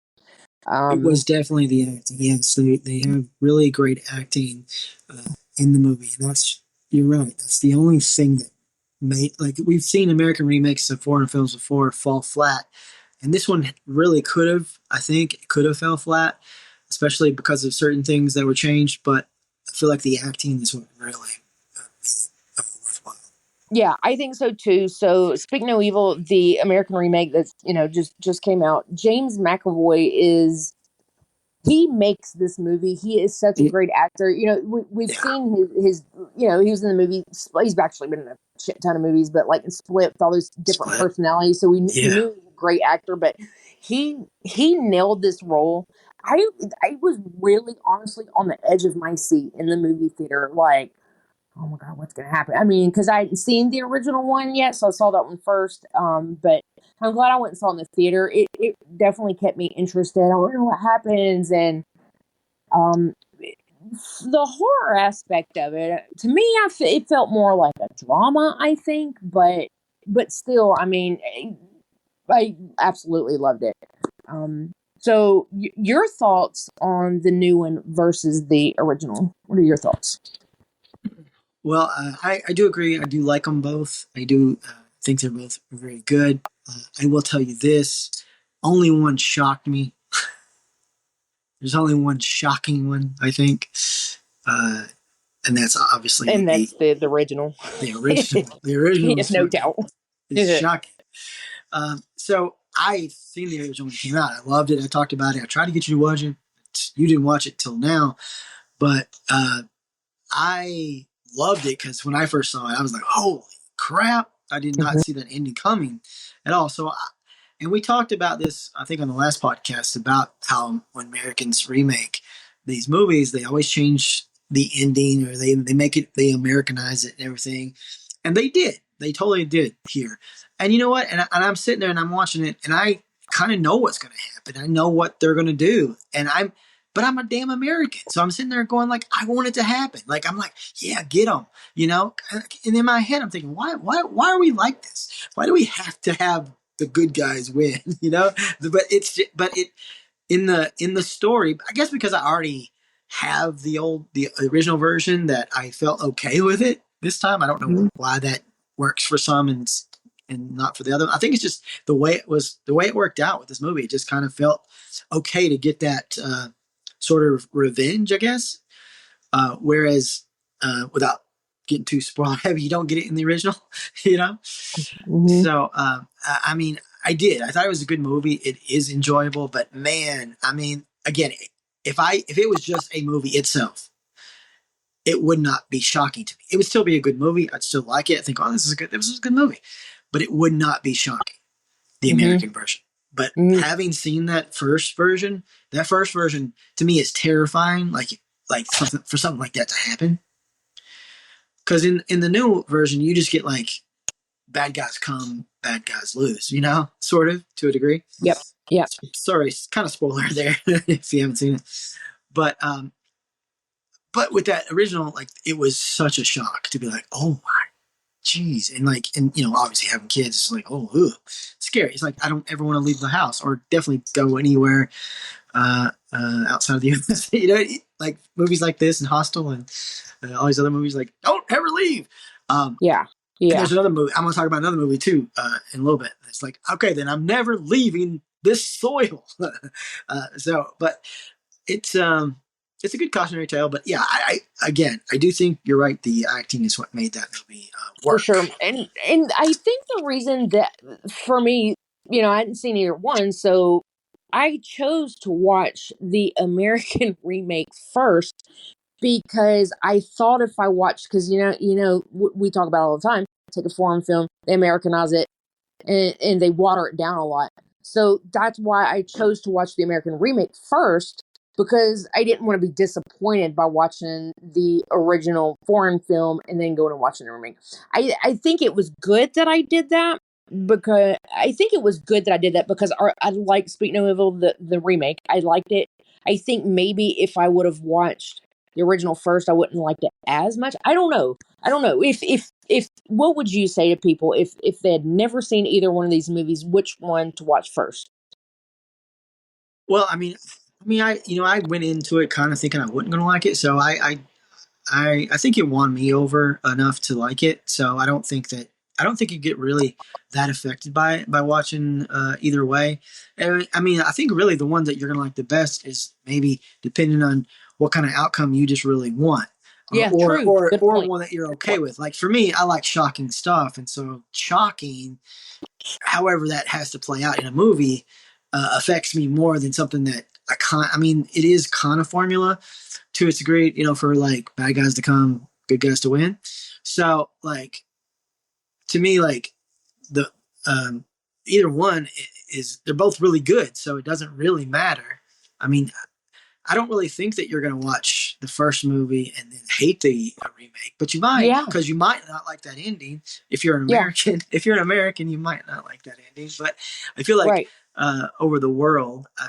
It was definitely the acting. Yes, they have really great acting in the movie. You're right. That's the only thing that made, like, we've seen American remakes of foreign films before fall flat, and this one really could have. I think it could have fell flat, especially because of certain things that were changed. But I feel like the acting is what really made it worthwhile. Yeah, I think so too. So, Speak No Evil, the American remake that's just came out. James McAvoy is he makes this movie. He is such a great actor. We've Yeah, seen his he was in the movie. He's actually been in a shit ton of movies, but like in Split with all those different Split. personalities. So we knew he Yeah, was a great actor, but he nailed this role. I was really honestly on the edge of my seat in the movie theater, like, oh my god, what's gonna happen? I mean, because I hadn't seen the original one yet, so I saw that one first. But I'm glad I went and saw it in the theater. It definitely kept me interested. I want to know what happens, and um, the horror aspect of it to me, it felt more like a drama, I think. But still, I mean, I absolutely loved it. So your thoughts on the new one versus the original? What are your thoughts? well, I do agree. I do like them both. I do think they're both very good. I will tell you this: only one shocked me. There's only one shocking one, I think, uh, and that's obviously And that's the original. the original. The original Yes, no doubt. is shocking. So I seen the original when it came out. I loved it. I talked about it. I tried to get you to watch it. You didn't watch it till now, but I loved it because when I first saw it, I was like, "Holy crap!" I did not see that ending coming at all. And we talked about this, I think, on the last podcast about how when Americans remake these movies, they always change the ending, or they make it, they Americanize it and everything. And they did. They totally did here. And you know what? And I'm sitting there and I'm watching it, and I kind of know what's going to happen. I know what they're going to do. But I'm a damn American. So I'm sitting there going, like, I want it to happen. Like, I'm like, yeah, get them, you know? And in my head, I'm thinking, why are we like this? Why do we have to have the good guys win, you know? But in the story, I guess because I already have the original version, that I felt okay with it this time. I don't know why that works for some and not for the other. I think it's just the way it worked out with this movie. It just kind of felt okay to get that sort of revenge, I guess. Whereas without getting too spoiler heavy, you don't get it in the original, you know. Mm-hmm. So I mean, I did. I thought it was a good movie. It is enjoyable, but man, I mean, again, if it was just a movie itself, it would not be shocking to me. It would still be a good movie. I'd still like it. I think, oh, this is a good movie, but it would not be shocking. The American version. But having seen that first version to me is terrifying. Like something like that to happen. Because in the new version, you just get like bad guys come, bad guys lose. You know, sort of, to a degree. Yep. Yep. Sorry, kind of spoiler there if you haven't seen it. But with that original, like, it was such a shock to be like, oh my, jeez. And you know, obviously having kids, it's like, oh, ugh, it's scary. It's like, I don't ever want to leave the house or definitely go anywhere outside of the U.S. You know, like movies like this and Hostel and all these other movies, like, don't ever leave. Yeah. And there's another movie. I'm going to talk about another movie too in a little bit. It's like, okay, then I'm never leaving this soil. But it's a good cautionary tale. But yeah, I do think you're right. The acting is what made that movie work. For sure. And I think the reason that, for me, I hadn't seen either one, so I chose to watch the American remake first, because I thought if I watched, because we talk about it all the time, take a foreign film, they Americanize it, and they water it down a lot. So that's why I chose to watch the American remake first, because I didn't want to be disappointed by watching the original foreign film and then going and watching the remake. I think it was good that I did that, because I like Speak No Evil, the remake. I liked it. I think maybe if I would have watched the original first, I wouldn't like it as much. I don't know. I don't know. If what would you say to people if they had never seen either one of these movies, which one to watch first? Well, I went into it kind of thinking I wasn't going to like it, so I think it won me over enough to like it. So I don't think you get really that affected by watching either way. And I mean, I think really the one that you're going to like the best is maybe depending on what kind of outcome you just really want. Yeah, or true. or Good or point. one that you're okay with. Like for me, I like shocking stuff, and so shocking, however that has to play out in a movie, affects me more than something that I can't. I mean, it is kind of formula to its degree, for like bad guys to come, good guys to win. So like to me, like the either one is they're both really good, so it doesn't really matter. I mean, I don't really think that you're going to watch the first movie and then hate the remake, but you might, Yeah, because you might not like that ending. If you're an yeah, American, if you're an American, you might not like that ending. But I feel like right. over the world, I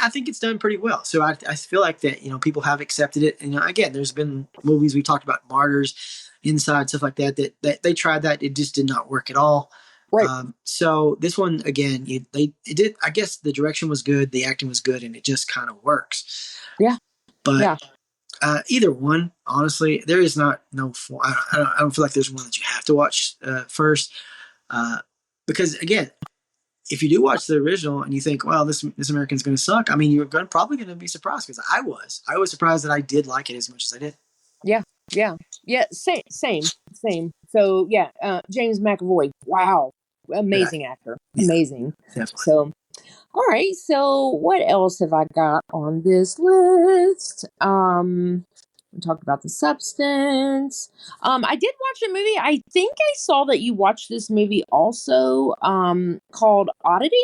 think it's done pretty well. So I feel like that people have accepted it. And again, there's been movies we talked about, Martyrs, Inside, stuff like that they tried that, it just did not work at all. Right. So this one again, it did. I guess the direction was good, the acting was good, and it just kind of works. Yeah. But Yeah. either one, honestly, there is not no. I don't feel like there's one that you have to watch first, because again, if you do watch the original and you think, well, this American's going to suck, I mean, you're probably going to be surprised, because I was surprised that I did like it as much as I did. Yeah. Yeah. Yeah. Same. So yeah, James McAvoy. Wow. Amazing actor. Yeah, Amazing. definitely. So, all right. So what else have I got on this list? We talked about The Substance. I did watch a movie. I think I saw that you watched this movie also, called Oddity.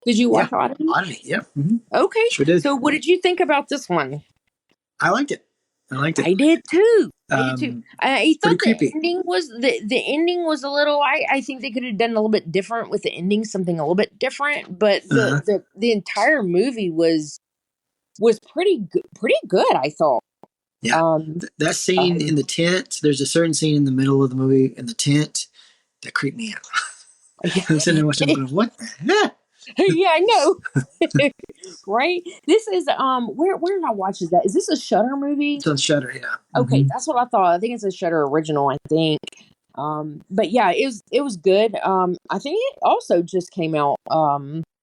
Did you watch Oddity? Oddity. Yeah. Mm-hmm. Okay. Sure did. So what did you think about this one? I liked it. I did too. I thought creepy. The ending was a little. I think they could have done a little bit different with the ending, something a little bit different. But the entire movie was pretty good. Pretty good, I thought. Yeah, that scene in the tent. There's a certain scene in the middle of the movie in the tent that creeped me out. I'm sitting there watching, going, "What the heck?" Yeah, I know. Right? This is where did I watch that? Is this a Shudder movie? It's on Shudder, yeah. Okay, that's what I thought. I think it's a Shudder original, I think. But yeah, it was good. I think it also just came out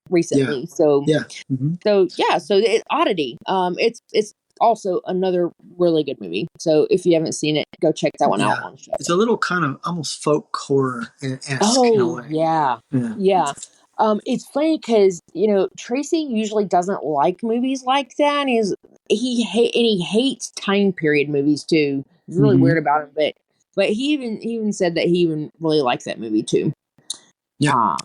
recently. Yeah. So yeah. So it's Oddity. It's also another really good movie. So if you haven't seen it, go check that one out on Shudder. It's a little kind of almost folk horror-esque in a way. Yeah. It's funny because Tracy usually doesn't like movies like that. And he hates time period movies too. It's really weird about him, but he even said that he even really likes that movie too. Yeah,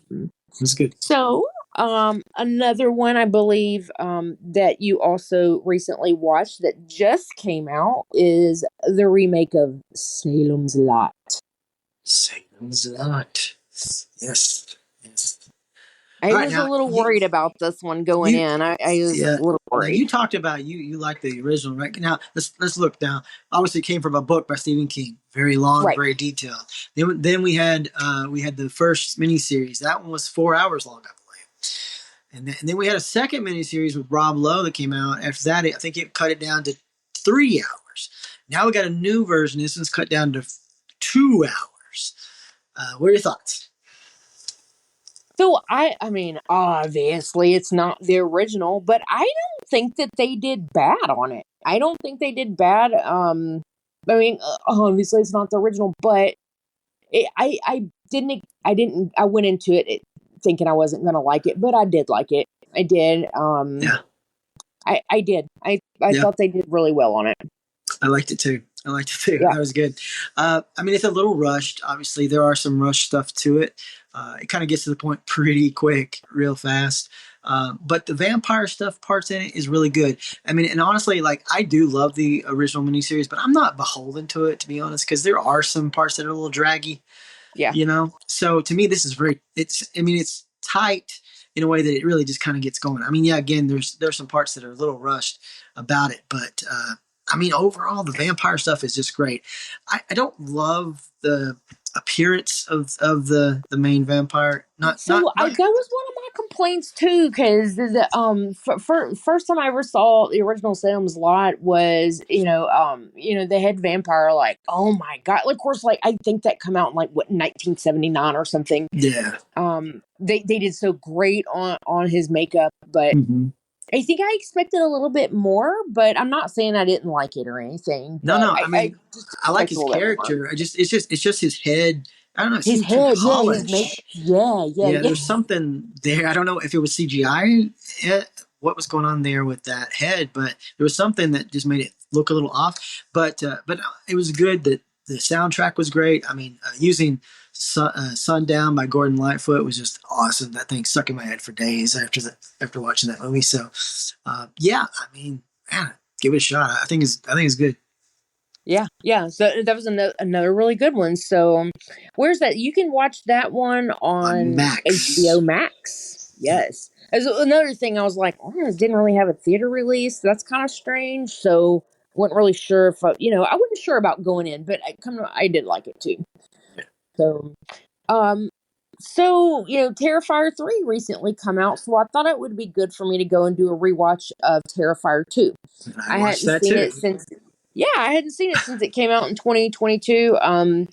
it's good. So another one I believe that you also recently watched that just came out is the remake of Salem's Lot. Salem's Lot. Yes. I was a little worried about this one going in. I was a little worried. You talked about you like the original, right? Now let's look now. Obviously, it came from a book by Stephen King, very long, very detailed. Then we had the first miniseries. That one was 4 hours long, I believe. And then we had a second miniseries with Rob Lowe that came out. After that, I think it cut it down to 3 hours. Now we got a new version. This one's cut down to 2 hours. What are your thoughts? So I mean, obviously it's not the original, but I don't think that they did bad on it. I don't think they did bad. I mean, obviously it's not the original, but I went into it thinking I wasn't going to like it, but I did like it. I did. I did. I thought they did really well on it. I liked it too. Yeah. That was good. I mean, it's a little rushed. Obviously, there are some rush stuff to it. It kind of gets to the point pretty quick, real fast. But the vampire stuff parts in it is really good. I mean, and honestly, like I do love the original miniseries, but I'm not beholden to it, to be honest, because there are some parts that are a little draggy. Yeah. So to me, this is it's tight in a way that it really just kind of gets going. I mean, yeah, again, there's some parts that are a little rushed about it, but I mean, overall, the vampire stuff is just great. I don't love the appearance of the main vampire. Not So not that not. was one of my complaints too, because for first time I ever saw the original Salem's Lot was the head vampire, like, oh my god, like, of course, like, I think that come out in like what, 1979 or something. Yeah. They did so great on his makeup, but Mm-hmm. I think I expected a little bit more, but I'm not saying I didn't like it or anything, No, but no. I I mean, just I like expect a his little bit more. character. It's just his head. I don't know. It His seemed too head, yeah, his make, polished. Yeah, yeah. there's something there. I don't know if it was CGI, what was going on there with that head, but there was something that just made it look a little off. But it was good that the soundtrack was great. I mean, using Sundown by Gordon Lightfoot was just awesome. That thing stuck in my head for days after watching that movie. So, yeah, I mean, man, give it a shot. I think it's good. Yeah. So that was another really good one. So, where's that? You can watch that one On on Max. HBO Max. Yes. As another thing, I was like, oh, it didn't really have a theater release. That's kind of strange. So, wasn't really sure if I wasn't sure about going in, but I did like it too. So, um, Terrifier 3 recently come out, so I thought it would be good for me to go and do a rewatch of Terrifier 2. And I I watched hadn't that seen too. it since Yeah, I hadn't seen it since it came out in 2022. I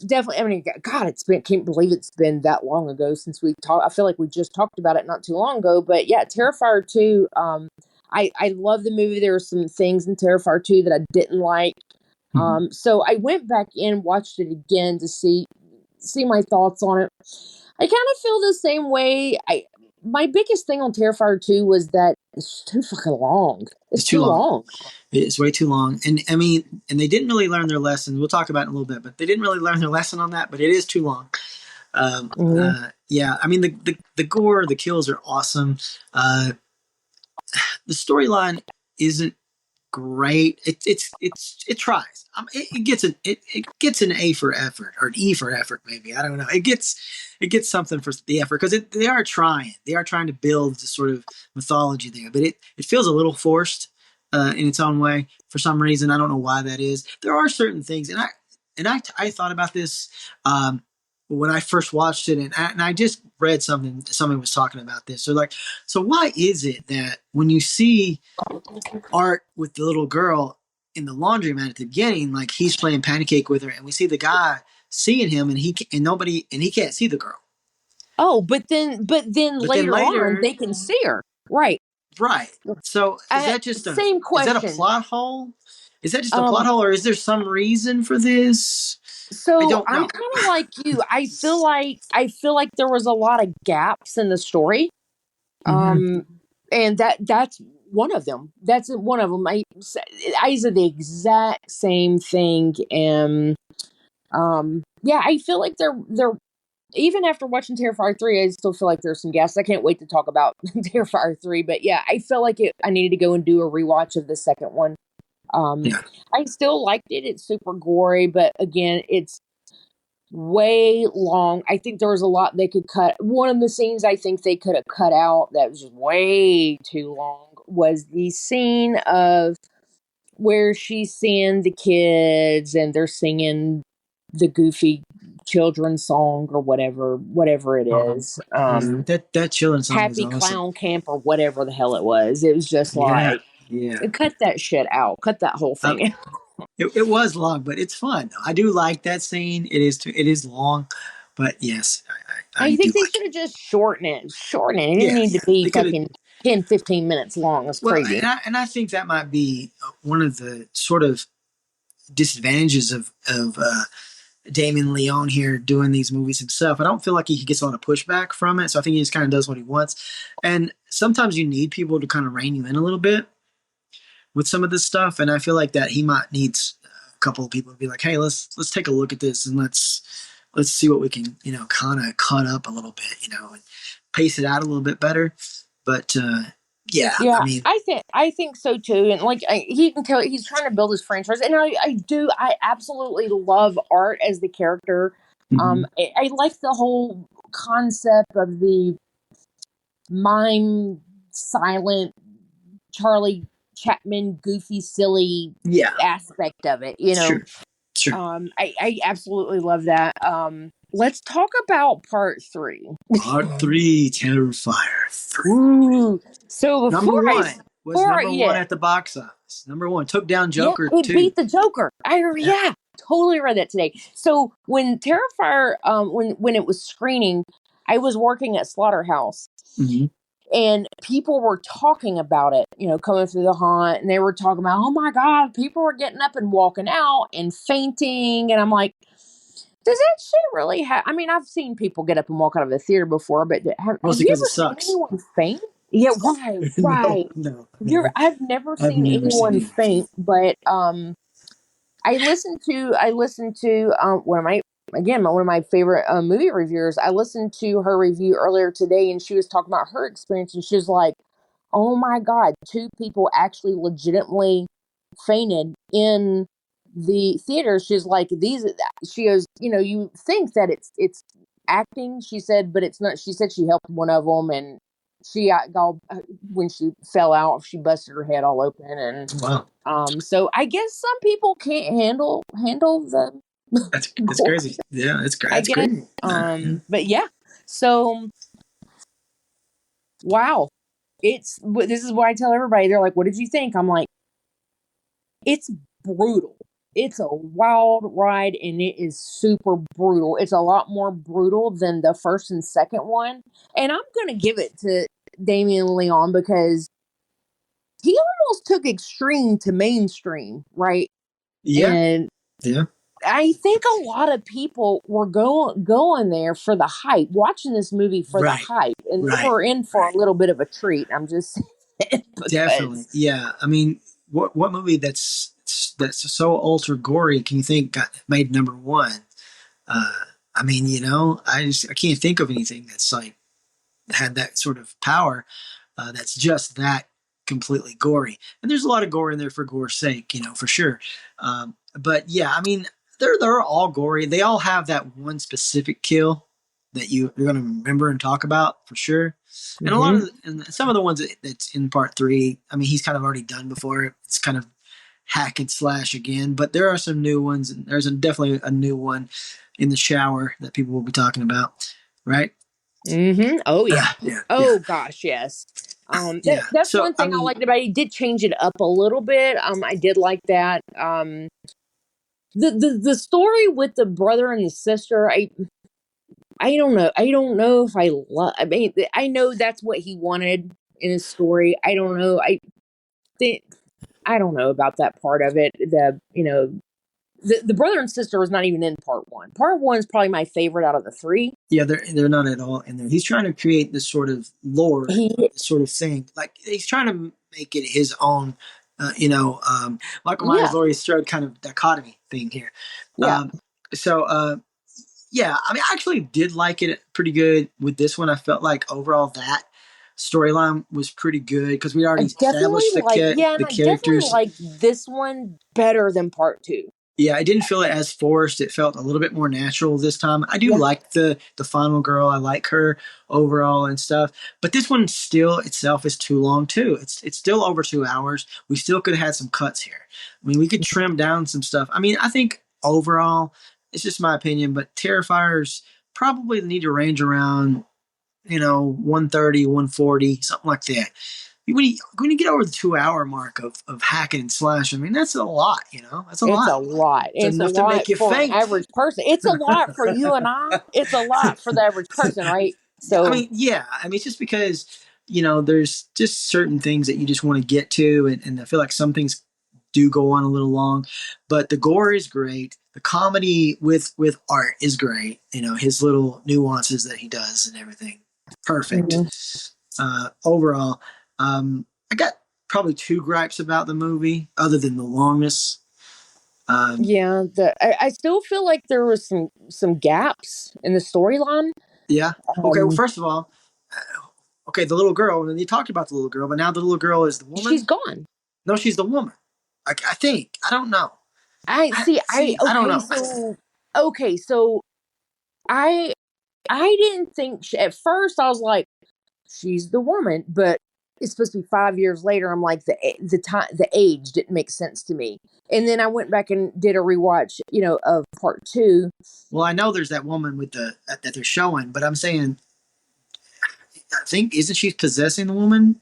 definitely, I mean, God, can't believe it's been that long ago since we talked. I feel like we just talked about it not too long ago, but yeah, Terrifier 2, I love the movie. There were some things in Terrifier 2 that I didn't like. Mhm. So I went back in, watched it again to see my thoughts on it. I kind of feel the same way. My biggest thing on Terrifier 2 was that it's too fucking long. It's It's too too long. long. It's way too long. And I mean, and they didn't really learn their lesson. We'll talk about it in a little bit, but they didn't really learn their lesson on that, but it is too long. Mhm. Yeah, I mean, the gore, the kills are awesome. Uh, the storyline isn't great. It tries. It gets an A for effort, or an E for effort, maybe. I don't know. It gets something for the effort, because they are trying. They are trying to build this sort of mythology there, but it feels a little forced in its own way for some reason. I don't know why that is. There are certain things, and I thought about this when I first watched it, and I just read something. Somebody was talking about this. So why is it that when you see Art with the little girl in the laundromat at the beginning, like, he's playing patty cake with her, and we see the guy seeing him, and he can't see the girl. Oh, but then But then later on later, they can see her. Right. right? So Same is that a question. plot hole? Is that just a Um, plot hole, or is there some reason for this? I so don't I'm know. kind of like you. I feel like there was a lot of gaps in the story. Mm-hmm. Um, and that's one of them. That's one of them. I said the exact same thing, and yeah, I feel like they're even after watching Terrifier 3, I still feel like there's some gaps. I can't wait to talk about Terrifier 3, but yeah, I felt like I needed to go and do a rewatch of the second one. Um, Yeah. I still liked it. It's super gory, but again, it's way long. I think there was a lot they could cut. One of the scenes I think they could have cut out that was just way too long was the scene of where she's seeing the kids and they're singing the goofy children's song or whatever it is. Yeah, that children's song is Happy awesome. Clown Camp or whatever the hell it was. It was just Yeah, like, yeah. cut that shit out. Cut that whole Um, thing. it was long, but it's fun. I do like that scene. It is long, but yes, I I do think they like should it. have just shortened it. Shorten it. It didn't Yeah, need to yeah. be They could have. fucking 10, 15 minutes long. It's Well, crazy. and I think that might be one of the sort of disadvantages of Damien Leone here doing these movies himself. I don't feel like he gets a lot of pushback from it, so I think he just kind of does what he wants. And sometimes you need people to kind of rein you in a little bit with some of this stuff, and I feel like that he might need a couple of people to be like, "Hey, let's take a look at this, and let's see what we can, kind of cut up a little bit, and pace it out a little bit better." But yeah, Yeah, I mean, I think so too. And like, he can tell he's trying to build his franchise, and I absolutely love Art as the character. mhm. I like the whole concept of the mime silent Charlie Chapman goofy, silly Yeah, aspect of it, you know. sure, sure. I absolutely love that. Let's talk about part 3. Part 3, Terrifier 3. Ooh. So Number one was before, number one yeah, at the box office. Number one took down yeah, Joker it 2. beat the Joker. Yeah. Yeah, totally read that today. So when Terrifier, when it was screening, I was working at Slaughterhouse, Mm-hmm. and people were talking about it, you know, coming through the haunt, and they were talking about, oh my God, people were getting up and walking out and fainting, and I'm like, does that shit really happen? I mean, I've seen people get up and walk out of a theater before, but have Mostly you because it ever seen sucks. anyone faint? Yeah, right, No, right. no, no. I've never I've seen never seen anyone anyone faint, faint. but I listened to one of my favorite movie reviewers. I listened to her review earlier today, and she was talking about her experience, and she was like, "Oh my God, 2 people actually legitimately fainted in the theater." She's like, "These." She goes, "You know, you think that it's acting." She said, "But it's not." She said she helped one of them, and got when she fell out, she busted her head all open, and Wow, so I guess some people can't handle the that's gore, crazy. Yeah, I that's guess. crazy. Yeah. But yeah. So wow. This is why I tell everybody, they're like, "What did you think?" I'm like, "It's brutal. It's a wild ride, and it is super brutal. It's a lot more brutal than the first and second one." And I'm gonna give it to Damien Leon because he almost took extreme to mainstream, right? Yeah, And yeah. I think a lot of people were going there for the hype, watching this movie for the Right, hype, and they right, were in for a right. little bit of a treat. I'm just saying Definitely. because Yeah. I mean, what movie that's so ultra gory can you think got made number one? Uh, I mean, I can't think of anything that's like had that sort of power. That's just that completely gory. And there's a lot of gore in there for gore's sake, for sure. But yeah, I mean, they're all gory. They all have that one specific kill that you're going to remember and talk about for sure. And a lot hmm of and some of the ones that's in part 3, I mean, he's kind of already done before. It's kind of hack and slash again, but there are some new ones, and there's definitely a new one in the shower that people will be talking about, right? oh yeah, Yeah, yeah, oh gosh, yes. yeah. That's So one I thing I mean, liked about it. He did change it up a little bit. I did like that. The story with the brother and the sister, I don't know. I don't know if I love. I mean, I know that's what he wanted in his story. I don't know. Think I don't know about that part of it. The brother and sister was not even in part 1. Part 1 is probably my favorite out of the 3. yeah, they're not at all in there. He's trying to create this sort of lore, He, this sort of thing. Like he's trying to make it his own. Michael Myers, yeah, Laurie Strode kind of dichotomy thing here. yeah, Um, so yeah, I mean, I actually did like it pretty good with this one. I felt like overall that storyline was pretty good because we already established and the I definitely characters. like this one better than part 2. Yeah, I didn't feel it as forced. It felt a little bit more natural this time. I do Yeah, like the final girl. I like her overall and stuff. But this one still itself is too long too. It's still over 2 hours. We still could have had some cuts here. I mean, we could trim down some stuff. I mean, I think overall, it's just my opinion, but Terrifiers probably need to range around 130, 140, something like that. When you get over the 2 hour mark of hacking and slash, I mean, that's a lot, that's a it's lot. a lot. It's It's a enough to lot make you for an faint. average person. It's a lot for you and I. It's a lot for the average person, right? I So mean, yeah. I mean, it's just because, there's just certain things that you just want to get to. And I feel like some things do go on a little long, but the gore is great. The comedy with art is great. His little nuances that he does and everything. Perfect. mhm. Overall, I got probably 2 gripes about the movie other than the longness. Um, Yeah, I still feel like there was some gaps in the storyline. yeah. Okay. Well, Um, first of all, okay, the little girl, and you talked about the little girl, but now the little girl is the she's woman? gone. No, she's the woman. I think. I don't know. I I see. see. I don't know. Okay, so I I didn't think at first I was like she's the woman, but it's supposed to be 5 years later. I'm like, the age didn't make sense to me. And then I went back and did a rewatch, of part two. Well, I know there's that woman with that they're showing, but I'm saying, I think, isn't she possessing the woman?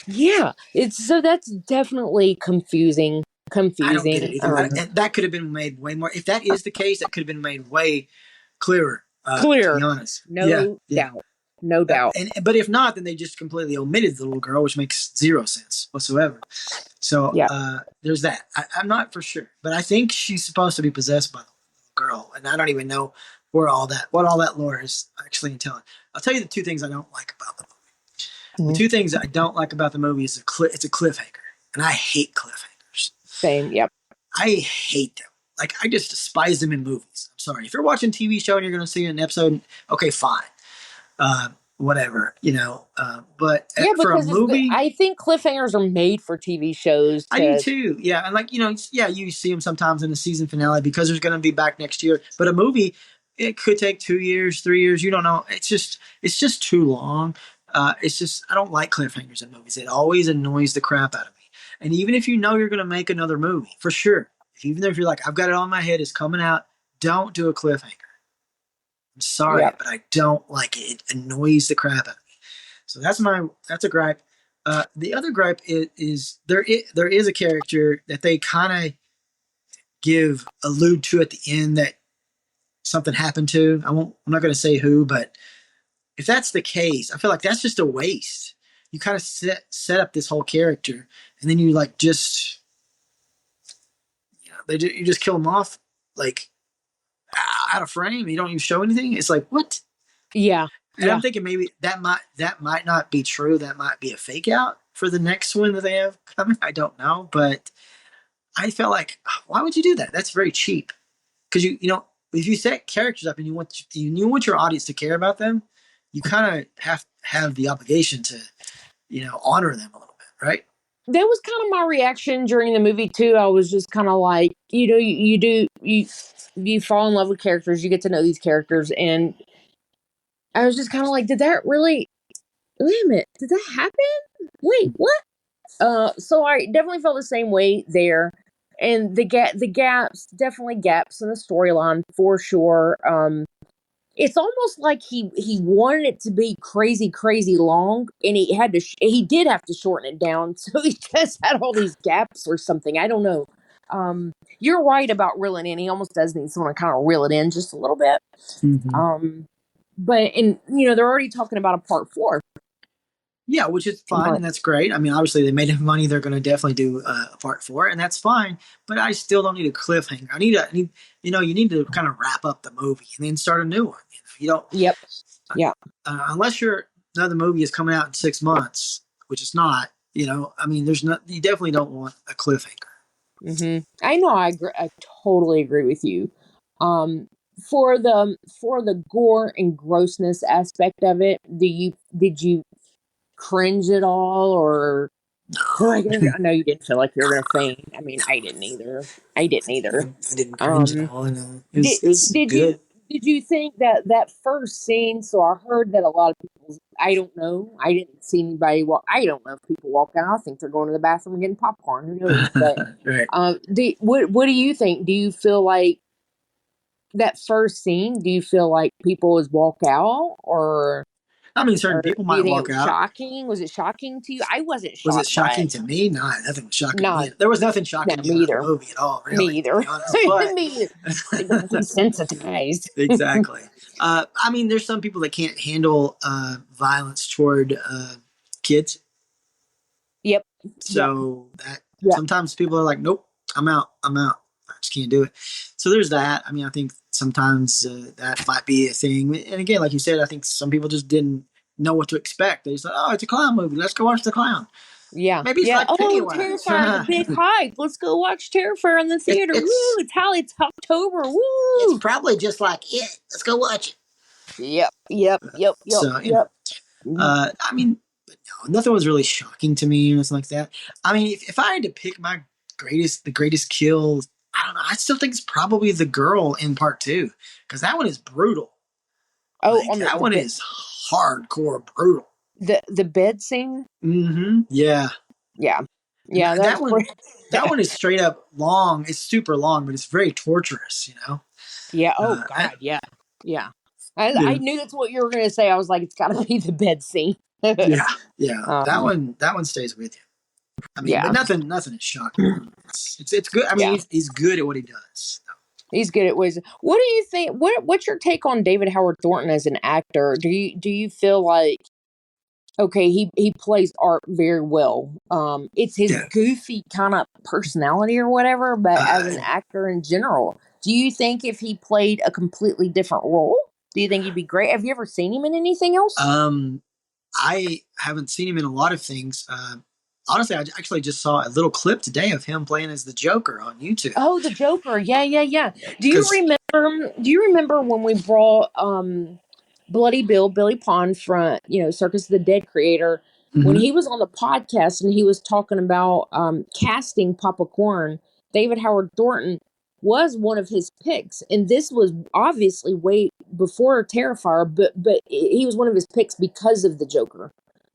Yeah, that's definitely confusing. I don't get it either. Um, That could have been made way more. If that is the case, that could have been made way clearer. To clear, be honest, no doubt, no doubt. But if not, then they just completely omitted the little girl, which makes zero sense whatsoever. So Yeah. There's that. I'm not for sure, but I think she's supposed to be possessed by the little girl, and I don't even know what all that lore is actually entailing. I'll tell you the two things I don't like about the movie. The two things I don't like about the movie is it's a cliffhanger, and I hate cliffhangers. Same. Yep. I hate them. Like, I just despise them in movies. I'm sorry. If you're watching a TV show and you're going to see an episode, okay, fine. Whatever, but for a movie, I think cliffhangers are made for TV shows. I do too. Yeah. And you see them sometimes in the season finale because there's going to be back next year. But a movie, it could take 2 years, 3 years. You don't know. It's just too long. I don't like cliffhangers in movies. It always annoys the crap out of me. And even if you know you're going to make another movie, for sure, even if you're like, I've got it on my head, it's coming out, don't do a cliffhanger. I'm sorry, but I don't like it. It annoys the crap out of me. So that's a gripe. The other gripe is there is a character that they kind of allude to at the end that something happened to. I'm not going to say who, but if that's the case, I feel like that's just a waste. You kind of set up this whole character, and then you you just kill him off like out of frame. You don't even show anything. It's like, what? Yeah. And I'm thinking maybe that might not be true. That might be a fake out for the next one that they have coming. I don't know, but I felt like, why would you do that? That's very cheap. Because if you set characters up and you want your audience to care about them, you kind of have the obligation to honor them a little bit, right? That was kind of my reaction during the movie too. I was just kind of like, you fall in love with characters, you get to know these characters, and I was just kind of like, did that really? Wait a minute, did that happen? Wait, what? So I definitely felt the same way there, and the gaps in the storyline for sure. It's almost like he wanted it to be crazy long, and he did have to shorten it down, so he just had all these gaps or something. I don't know. You're right about reeling in. He almost does need someone to kind of reel it in just a little bit. Mm-hmm. But they're already talking about a part 4. Yeah, which is fine, and that's great. I mean, obviously they made money; they're going to definitely do a part 4, and that's fine. But I still don't need a cliffhanger. You need to kind of wrap up the movie and then start a new one. You don't. Yep. Yeah. Unless another movie is coming out in 6 months, which is not. There's not. You definitely don't want a cliffhanger. Mm-hmm. I know. I agree. I totally agree with you. For the gore and grossness aspect of it, did you cringe at all, or I know you didn't feel like you were gonna faint. I mean, I didn't either. I didn't cringe at all. It was good. Did you think that first scene? So I heard that a lot of people. I don't know. I didn't see anybody walk. I don't know if people walk out. I think they're going to the bathroom and getting popcorn. Who knows? But right. What do you think? Do you feel like that first scene? Do you feel like people would walk out, or? I mean, certain people might walk out. Shocking? Was it shocking to you? I wasn't shocked. Was it shocking to me? No, nothing was shocking to me. No. There was nothing shocking to me about the movie at all, really. Me either. To be honest, but... me either. Desensitized. Exactly. There's some people that can't handle violence toward kids. Yep. So sometimes people are like, nope, I'm out. I just can't do it. So there's that. I mean, I think sometimes that might be a thing. And again, like you said, I think some people just didn't know what to expect. They just thought, oh, it's a clown movie. Let's go watch the clown. Yeah. Maybe it's like Pennywise. Terrifier, the big hype. Let's go watch Terrifier in the theater. It's October. Woo! It's probably just like it. Let's go watch it. Yep. So, nothing was really shocking to me or anything like that. I mean, if I had to pick the greatest kill, I don't know. I still think it's probably the girl in part 2 because that one is brutal. Oh, that one is hardcore brutal. The bed scene. Mm-hmm. Yeah. Yeah, And yeah, that that was one, pretty. that one is straight up long. It's super long, but it's very torturous. Yeah. Oh I, God. Yeah. Yeah. I yeah, knew that's what you were gonna say. I was like, it's got to be the bed scene. yeah, yeah. That um. one stays with you. I mean, but Yeah. nothing is shocking. It's good. I mean, Yeah. he's good at what he does. He's good at ways. What do you think? What's your take on David Howard Thornton as an actor? Do you feel like okay, he plays art very well. It's his Yeah. goofy kind of personality or whatever, but as Uh, an actor in general, do you think if he played a completely different role, do you think he'd be great? Have you ever seen him in anything else? um, I haven't seen him in a lot of things. Honestly, I actually just saw a little clip today of him playing as the Joker on YouTube. Oh, the Joker. Yeah, yeah, yeah. Because Do you remember when we brought Bloody Billy Pond from, Circus of the Dead creator, when Mhm. he was on the podcast and he was talking about casting Papa Corn, David Howard Thornton was one of his picks. And this was obviously way before Terrifier, but he was one of his picks because of the Joker.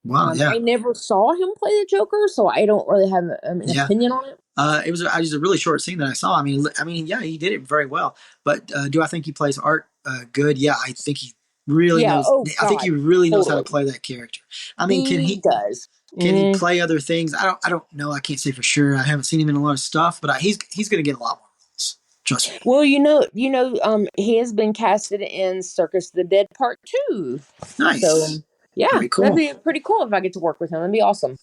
wow, yeah, I never saw him play the Joker, so I don't really have an yeah. opinion on it. It was a really short scene that I saw. I mean, yeah, he did it very well. But do I think he plays art good? Yeah, I think he really Yeah, knows. oh I think God, he really knows how to totally. play that character. I mean, can He he does. can he Mm. play other things? I don't know. I can't say for sure. I haven't seen him in a lot of stuff, but he's going to get a lot more roles. Trust me. Well, he has been casted in Circus of the Dead Part 2. So, Nice, yeah, very that'd cool. be pretty cool if I get to work with him. That'd be awesome.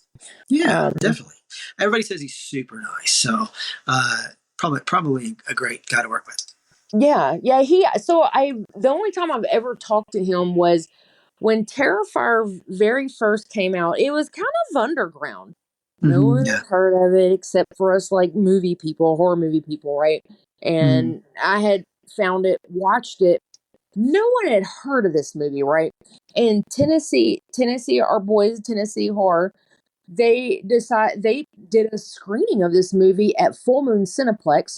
Yeah, Um, definitely. Everybody says he's super nice, so probably a great guy to work with. yeah, yeah, the only time I've ever talked to him was when Terrifier very first came out. It was kind of underground. No Hmm, one yeah. had heard of it except for us, like movie people, horror movie people, right? Mm, And I had found it, watched it. No one had heard of this movie, right? And Tennessee, our boys, Tennessee Horror, they did a screening of this movie at Full Moon Cineplex,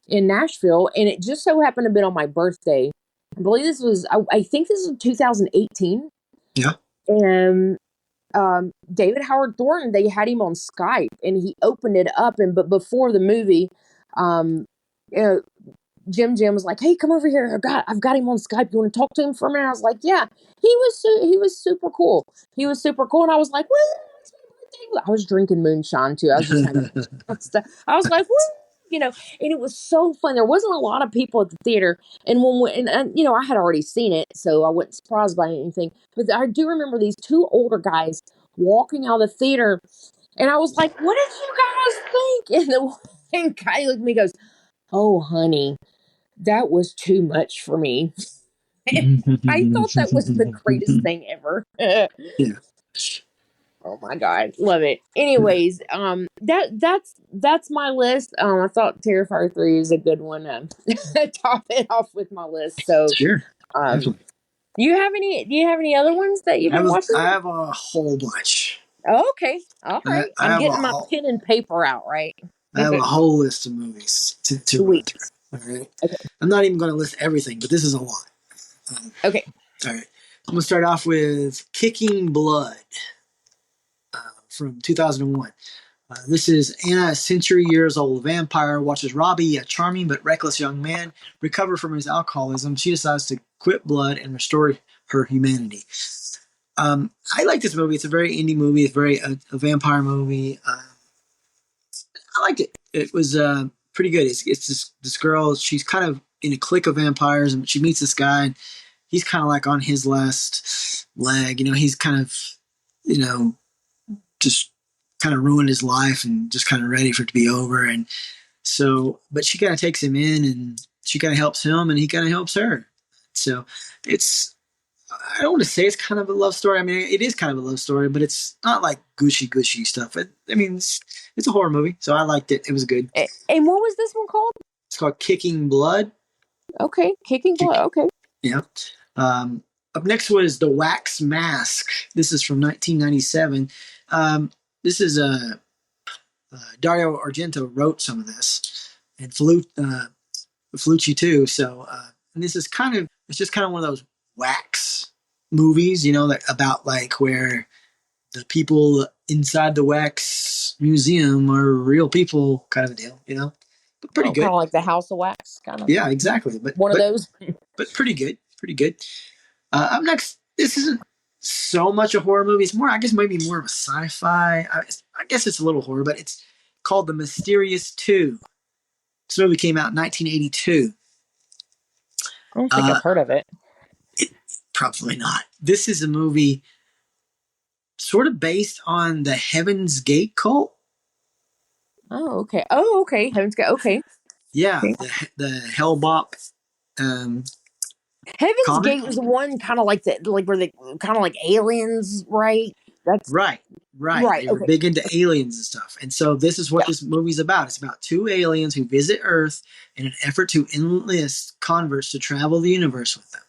in Nashville, and it just so happened to be on my birthday. I think this was 2018, yeah. and David Howard Thornton, they had him on Skype, and he opened it up, but before the movie, um, uh, Jim was like, "Hey, come over here. I've got him on Skype. You want to talk to him for a minute?" I was like, "Yeah." He was super cool. He was super cool, and I was like, "Well, it's my birthday." I was drinking moonshine too. I was just having stuff. I was like, "Woo!" And it was so fun. There wasn't a lot of people at the theater, and I had already seen it, so I wasn't surprised by anything. But I do remember these two older guys walking out of the theater, and I was like, "What did you guys think?" And the one guy looked at me and goes, "Oh, honey, that was too much for me." I thought that was the greatest thing ever. Yeah. Oh my god, love it. Anyways, that's my list. I thought Terrifier 3 is a good one to top it off with my list. So, Sure. um, Definitely. do you have any other ones that you've been watching? I have a whole bunch. Oh, okay, all I, right. I I'm have a getting my whole pen and paper out, right? I have a whole list of movies to run Sweet. through. All right. Okay. I'm not even going to list everything, but this is a lot. Okay. All right. I'm going to start off with Kicking Blood from 2001. This is Anna, a century-years-old vampire, watches Robbie, a charming but reckless young man, recover from his alcoholism. She decides to quit blood and restore her humanity. I like this movie. It's a very indie movie. It's a vampire movie. I liked it. It was pretty good. It's this girl. She's kind of in a clique of vampires, and she meets this guy, and he's kind of like on his last leg. He's kind of, just kind of ruined his life and just kind of ready for it to be over. And so, but she kind of takes him in, and she kind of helps him, and he kind of helps her. So it's, I don't want to say it's kind of a love story. I mean, it is kind of a love story, but it's not like gushy stuff. It's a horror movie, so I liked it. It was good. And what was this one called? It's called Kicking Blood. Okay, Kicking Blood. Okay. Yeah. Up next was The Wax Mask. This is from 1997. This is Dario Argento wrote some of this, and Flucci too. So, and this is it's just kind of one of those wax movies, that about like where the people inside the wax museum are real people, kind of a deal, But pretty Oh, kind good. of like the House of Wax, kind of Yeah, exactly. But one of but those. but pretty good, pretty good. Up next, this isn't so much a horror movie. It's more, I guess, maybe more of a sci-fi. I guess it's a little horror, but it's called The Mysterious Two. This movie came out in 1982. I don't think I've heard of it. Probably not. This is a movie sort of based on the Heaven's Gate cult. Oh, okay. Oh, okay. Heaven's Gate. Okay. Yeah, Okay. the Hellbop. Heaven's Comic? Gate was the one kind of like where they kind of like aliens, right? That's Right. right. They were Okay. big into aliens and stuff. And so this is what this movie's about. It's about two aliens who visit Earth in an effort to enlist converts to travel the universe with them.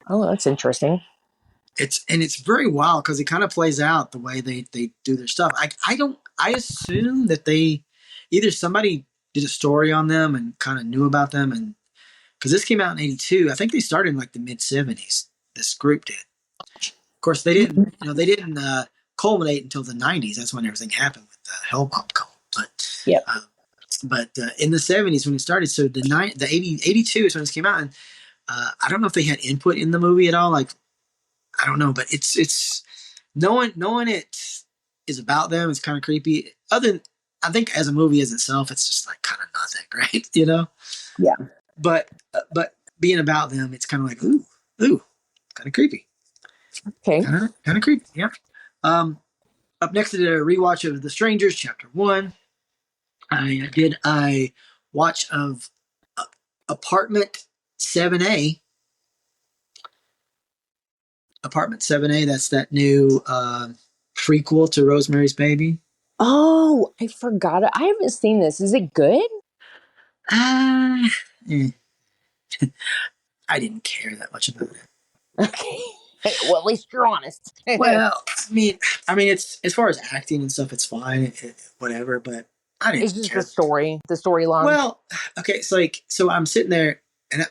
Oh, that's interesting. It's very wild because it kind of plays out the way they do their stuff. I assume that they either somebody did a story on them and kind of knew about them, and because this came out in 82, I think they started in like the mid 70s. This group did. Of course, they didn't. They didn't culminate until the 90s. That's when everything happened with the Hellbop cult. But in the 70s when it started, so the 82 is when this came out, and I don't know if they had input in the movie at all. Like, I don't know, but it's knowing it is about them. It's kind of creepy. I think as a movie as itself, it's just like kind of not that great, Yeah. But being about them, it's kind of like ooh, kind of creepy. Okay. Kind of creepy. Yeah. Up next is a rewatch of The Strangers, Chapter 1. I did a watch of Apartment 7A. Apartment 7A, that's that new prequel to Rosemary's Baby. Oh, I forgot it. I haven't seen this. Is it good? I didn't care that much about it. Okay. Well, at least you're honest. Well, I mean, it's as far as acting and stuff, it's fine, whatever. But I didn't. It's just care. the storyline. Well, okay, it's like so I'm sitting there, and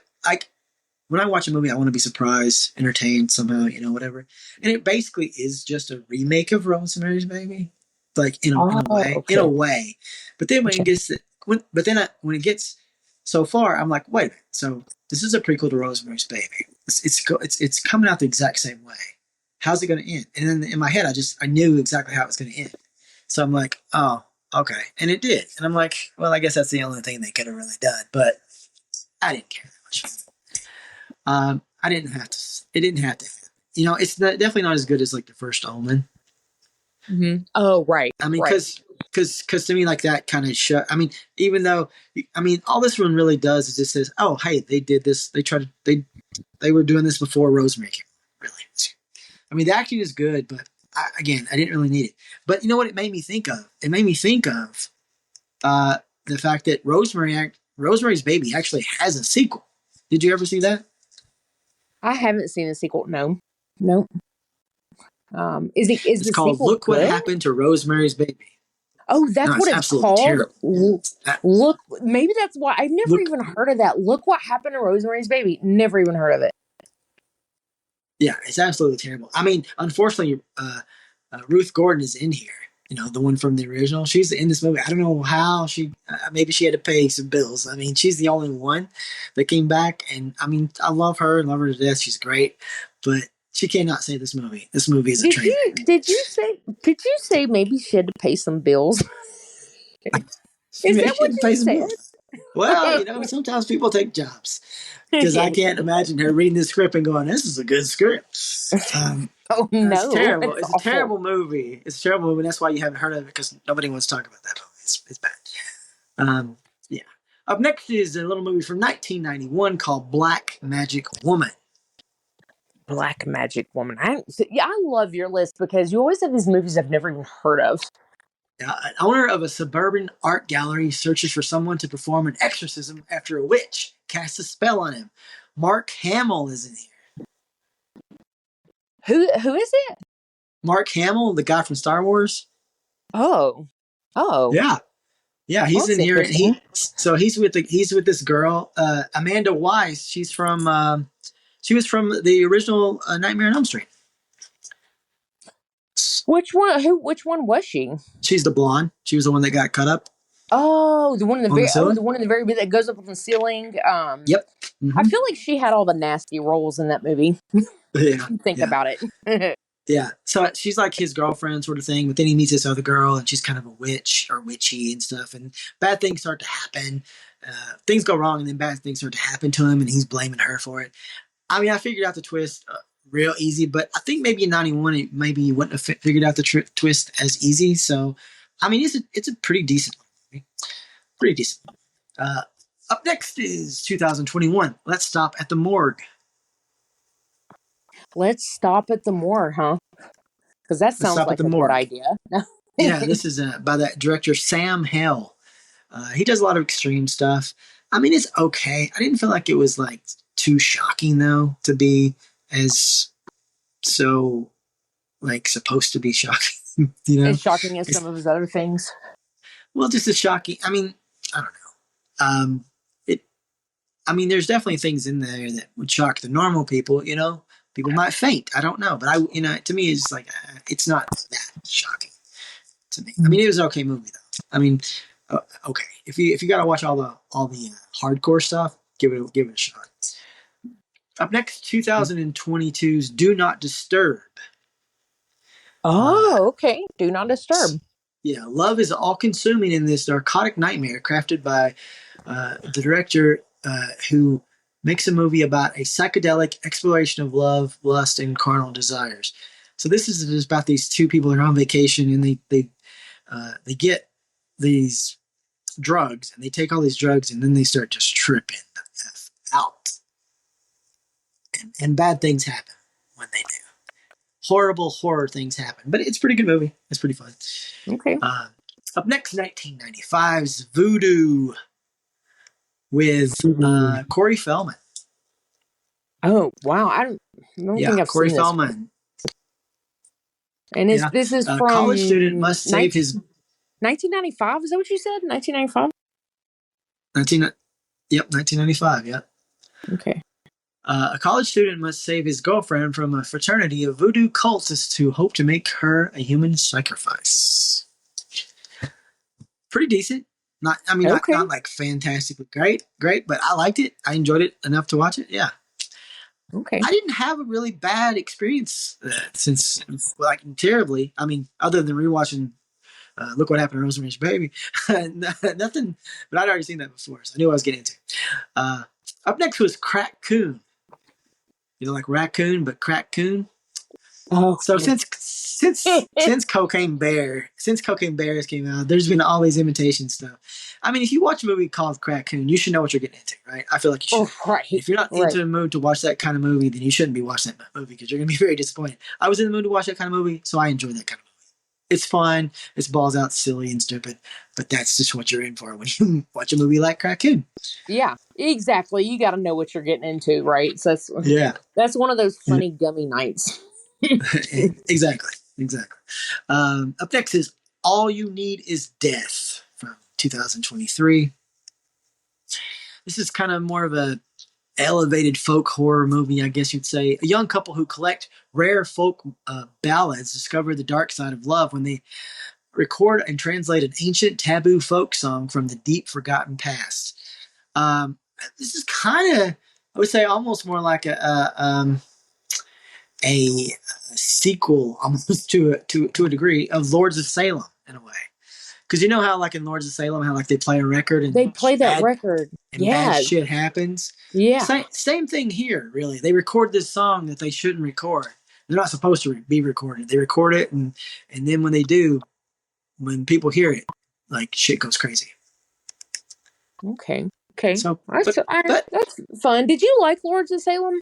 when I watch a movie, I want to be surprised, entertained somehow, whatever. And it basically is just a remake of Rosemary's Baby, like in a way, okay. in a way. But then when it gets when it gets so far, I'm like, wait a minute. So this is a prequel to Rosemary's Baby. It's coming out the exact same way. How's it going to end? And then in my head, I knew exactly how it was going to end. So I'm like, oh, okay, and it did. And I'm like, well, I guess that's the only thing they could have really done. But I didn't care that much. I didn't have to. It didn't have to. It's definitely not as good as like the first Omen. Mm-hmm. Oh, right. I mean, because to me, like that kind of show. I mean, even though, all this one really does is just says, oh, hey, they did this. They were doing this before Rosemary came. Really, I mean, the acting is good, but I didn't really need it. But you know what? It made me think of. It made me think of the fact that Rosemary's Baby actually has a sequel. Did you ever see that? I haven't seen the sequel. No. It's called Look What Happened to Rosemary's Baby. Oh, that's what it's called? Terrible. Look, maybe that's why. I've never even heard of that. Look What Happened to Rosemary's Baby. Never even heard of it. Yeah, it's absolutely terrible. I mean, unfortunately, Ruth Gordon is in here. The one from the original. She's in this movie. I don't know how maybe she had to pay some bills. I mean, she's the only one that came back. And I mean, I love her to death. She's great, but she cannot save this movie. This movie is a train wreck. Did you say maybe she had to pay some bills? Is that what you said? Well, sometimes people take jobs because I can't imagine her reading this script and going, "This is a good script." Oh no, it's terrible. It's awful. a terrible movie. It's a terrible movie. And that's why you haven't heard of it because nobody wants to talk about that movie. It's bad. Yeah. Up next is a little movie from 1991 called Black Magic Woman. Black Magic Woman. I love your list because you always have these movies I've never even heard of. An owner of a suburban art gallery searches for someone to perform an exorcism after a witch casts a spell on him. Mark Hamill is in here. Who is it? Mark Hamill, the guy from Star Wars. Oh. Yeah, he's in here. And he's with this girl, Amanda Weiss. She's from She was from the original Nightmare on Elm Street. Which one? Which one was she? She's the blonde. She was the one that got cut up. Oh, the one in the On the very ceiling? the one in the very bit that goes up on the ceiling. Yep. I feel like she had all the nasty roles in that movie. Yeah. Think about it. Yeah. So she's like his girlfriend sort of thing, but then he meets this other girl and she's kind of a witch or witchy and stuff. And bad things start to happen. Things go wrong and then bad things start to happen to him and he's blaming her for it. I mean, I figured out the twist real easy, but I think maybe in 91, maybe you wouldn't have figured out the twist as easy. So, I mean, it's a pretty decent movie. Pretty decent. Up next is 2021. Let's Stop at the Morgue. Let's stop at the morgue, huh? Because that sounds like a good idea. Yeah, this is by that director Sam Hell. He does a lot of extreme stuff. I mean, it's okay. I didn't feel like it was like too shocking though to be as so like supposed to be shocking. You know, as shocking as some of his other things. Well, just as shocking. I mean, I don't know. I mean, there's definitely things in there that would shock the normal people. You know, people might faint. I don't know, but to me, it's like it's not that shocking to me. I mean, it was an okay movie though. I mean, okay. If you got to watch all the hardcore stuff, give it a shot. Up next, 2022's Do Not Disturb. Oh, okay. Do Not Disturb. Yeah, love is all-consuming in this narcotic nightmare crafted by the director who makes a movie about a psychedelic exploration of love, lust, and carnal desires. So this is just about these two people that are on vacation and they get these drugs and they take all these drugs and then they start just tripping the F out. And bad things happen when they do. Horrible horror things happen, but it's a pretty good movie. It's pretty fun. Okay. Up next, 1995's Voodoo with Corey Feldman. Oh wow! I don't think I've Corey seen Feldman. This. And this is from college student must save his 1995. Is that what you said? 1995. 1995. Yeah. Okay. A college student must save his girlfriend from a fraternity of voodoo cultists who hope to make her a human sacrifice. Pretty decent. Not like fantastically great, but I liked it. I enjoyed it enough to watch it. Yeah. Okay. I didn't have a really bad experience since, like, terribly. I mean, other than rewatching Look What Happened to Rosemary's Baby. Nothing, but I'd already seen that before, so I knew what I was getting into. Up next was Crack Coon. You know, like raccoon, but Crack Coon. Oh, so since Cocaine Bears came out, there's been all these imitation stuff. I mean, if you watch a movie called Crack Coon, you should know what you're getting into, right? I feel like you should. Oh, right. If you're not into the mood to watch that kind of movie, then you shouldn't be watching that movie because you're going to be very disappointed. I was in the mood to watch that kind of movie, so I enjoyed that kind of movie. It's fun. It's balls out, silly and stupid, but that's just what you're in for when you watch a movie like Crack Coon. Yeah, exactly. You got to know what you're getting into, right? So that's one of those funny gummy nights. Exactly. Up next is All You Need Is Death from 2023. This is kind of more of a elevated folk horror movie, I guess you'd say. A young couple who collect rare folk ballads discover the dark side of love when they record and translate an ancient taboo folk song from the deep forgotten past. This is kind of, I would say, almost more like a sequel, almost to a degree, of Lords of Salem in a way. Because you know how, like in Lords of Salem, how like they play a record and they play that record, and bad shit happens. Yeah, same thing here. Really, they record this song that they shouldn't record. They're not supposed to be recorded. They record it, and then when they do, when people hear it, like shit goes crazy. Okay. So, that's fun. Did you like Lords of Salem?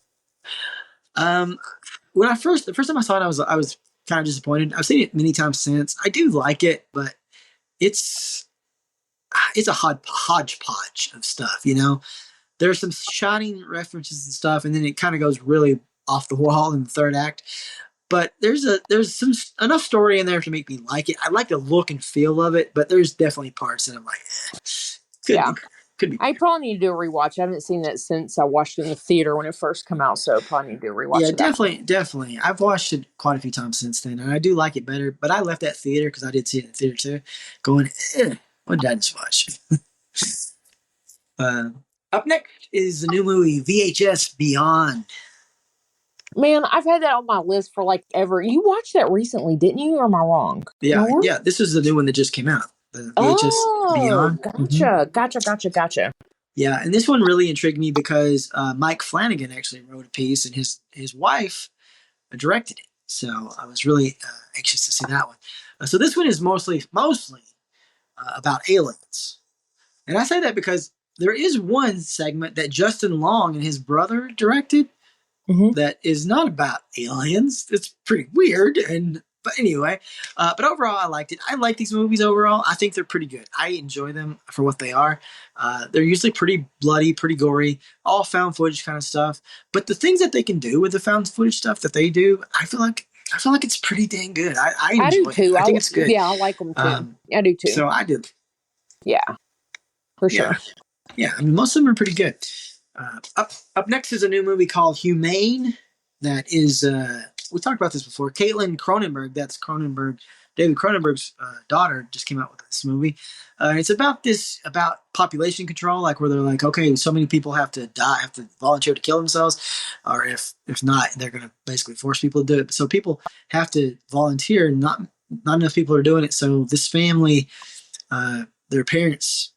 When the first time I saw it, I was kind of disappointed. I've seen it many times since. I do like it, but it's a hodgepodge of stuff, you know. There's some shining references and stuff, and then it kind of goes really off the wall in the third act. But there's some enough story in there to make me like it. I like the look and feel of it, but there's definitely parts that I'm like, could Could be. I probably need to do a rewatch. I haven't seen that since I watched it in the theater when it first came out, so I probably need to do a rewatch Yeah, of that. definitely. I've watched it quite a few times since then, and I do like it better. But I left that theater because I did see it in the theater too, going, what did I just watch? Up next is the new movie VHS Beyond. Man, I've had that on my list for like ever. You watched that recently, didn't you? Or am I wrong? Yeah, No? yeah. This is the new one that just came out. The VHS Beyond. Gotcha. Yeah, and this one really intrigued me because Mike Flanagan actually wrote a piece, and his wife directed it. So I was really anxious to see that one. So this one is mostly about aliens, and I say that because there is one segment that Justin Long and his brother directed that is not about aliens. It's pretty weird, but anyway. But overall, I liked it. I like these movies overall. I think they're pretty good. I enjoy them for what they are. They're usually pretty bloody, pretty gory, all found footage kind of stuff. But the things that they can do with the found footage stuff that they do, I feel like it's pretty dang good. I enjoy do too. it. I think it's good. Yeah, I like them too. I do too. So I did. Yeah, for sure. Yeah, I mean, most of them are pretty good. Up next is a new movie called Humane. That is, we talked about this before. Caitlin Cronenberg, that's David Cronenberg's daughter, just came out with this movie. It's about population control, like where they're like, okay, so many people have to die, have to volunteer to kill themselves, or if not, they're going to basically force people to do it. So people have to volunteer, and not enough people are doing it. So this family, their parents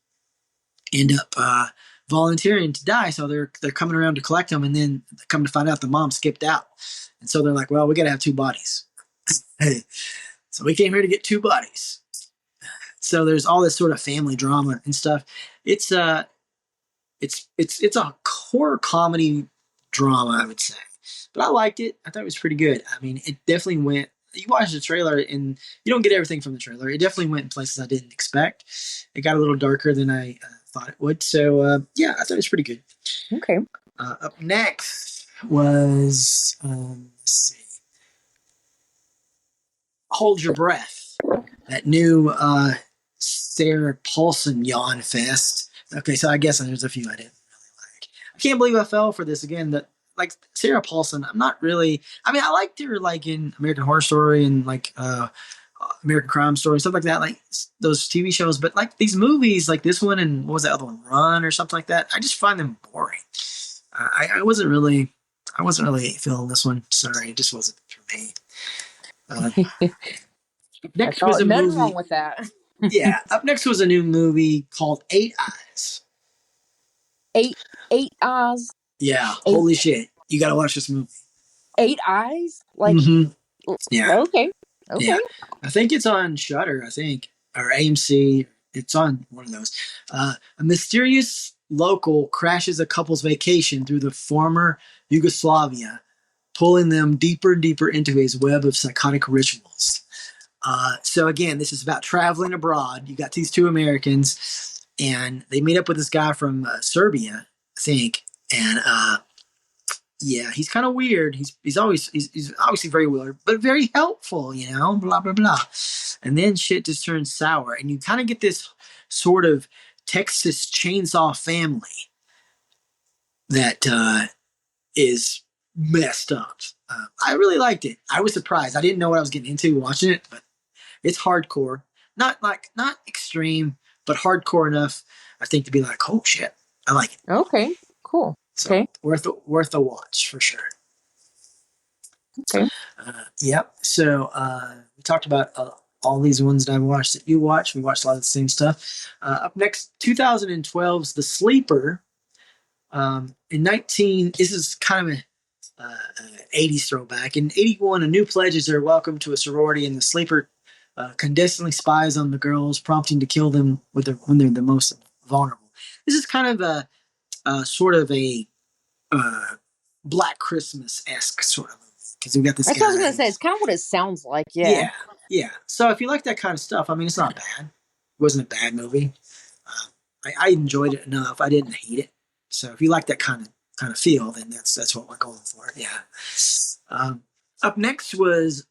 end up volunteering to die, so they're coming around to collect them, and then come to find out the mom skipped out, and so they're like, well, we got to have two bodies. Hey, so we came here to get two bodies. So there's all this sort of family drama and stuff. It's a horror comedy drama, I would say, but I liked it. I thought it was pretty good. I mean, it definitely went. You watch the trailer and you don't get everything from the trailer. It definitely went in places I didn't expect. It got a little darker than I thought it would. So yeah, I thought it was pretty good. Okay. Up next was let's see, Hold Your Breath, that new Sarah Paulson yawn fest. Okay, so I guess there's a few I didn't really like. I can't believe I fell for this again. That like Sarah Paulson, I'm not really. I mean, I liked her like in American Horror Story and like American Crime Story, stuff like that, like those TV shows. But like these movies, like this one and what was that other one, Run or something like that, I just find them boring. I wasn't really feeling this one. Sorry, it just wasn't for me. Next was a nothing movie. wrong with that. Yeah, up next was a new movie called Eight Eyes. Eight eyes. Yeah, holy shit! You got to watch this movie. 8 eyes, like yeah. Okay. Yeah. I think it's on Shudder. I think or AMC. It's on one of those. A mysterious local crashes a couple's vacation through the former Yugoslavia, pulling them deeper and deeper into his web of psychotic rituals. So again, this is about traveling abroad. You got these two Americans, and they meet up with this guy from Serbia, I think, and yeah, he's kind of weird. He's obviously very weird, but very helpful, you know. Blah blah blah, and then shit just turns sour, and you kind of get this sort of Texas Chainsaw Family that is messed up. I really liked it. I was surprised. I didn't know what I was getting into watching it, but it's hardcore. Not extreme, but hardcore enough, I think, to be like, oh shit, I like it. Okay, cool. So, okay, worth a watch for sure. Okay. Yep. So we talked about all these ones that I watched that you watched. We watched a lot of the same stuff. Up next, 2012's The Sleeper. This is kind of a 80s throwback. In 81, a new pledges their welcome to a sorority, and the sleeper clandestinely spies on the girls, prompting to kill them when they're the most vulnerable. This is kind of a sort of a Black Christmas-esque sort of movie, because we got this. That's what I was going to say. It's kind of what it sounds like. Yeah. Yeah. So if you like that kind of stuff, I mean, it's not bad. It wasn't a bad movie. I enjoyed it enough. I didn't hate it. So if you like that kind of feel, then that's what we're going for. Yeah. Up next was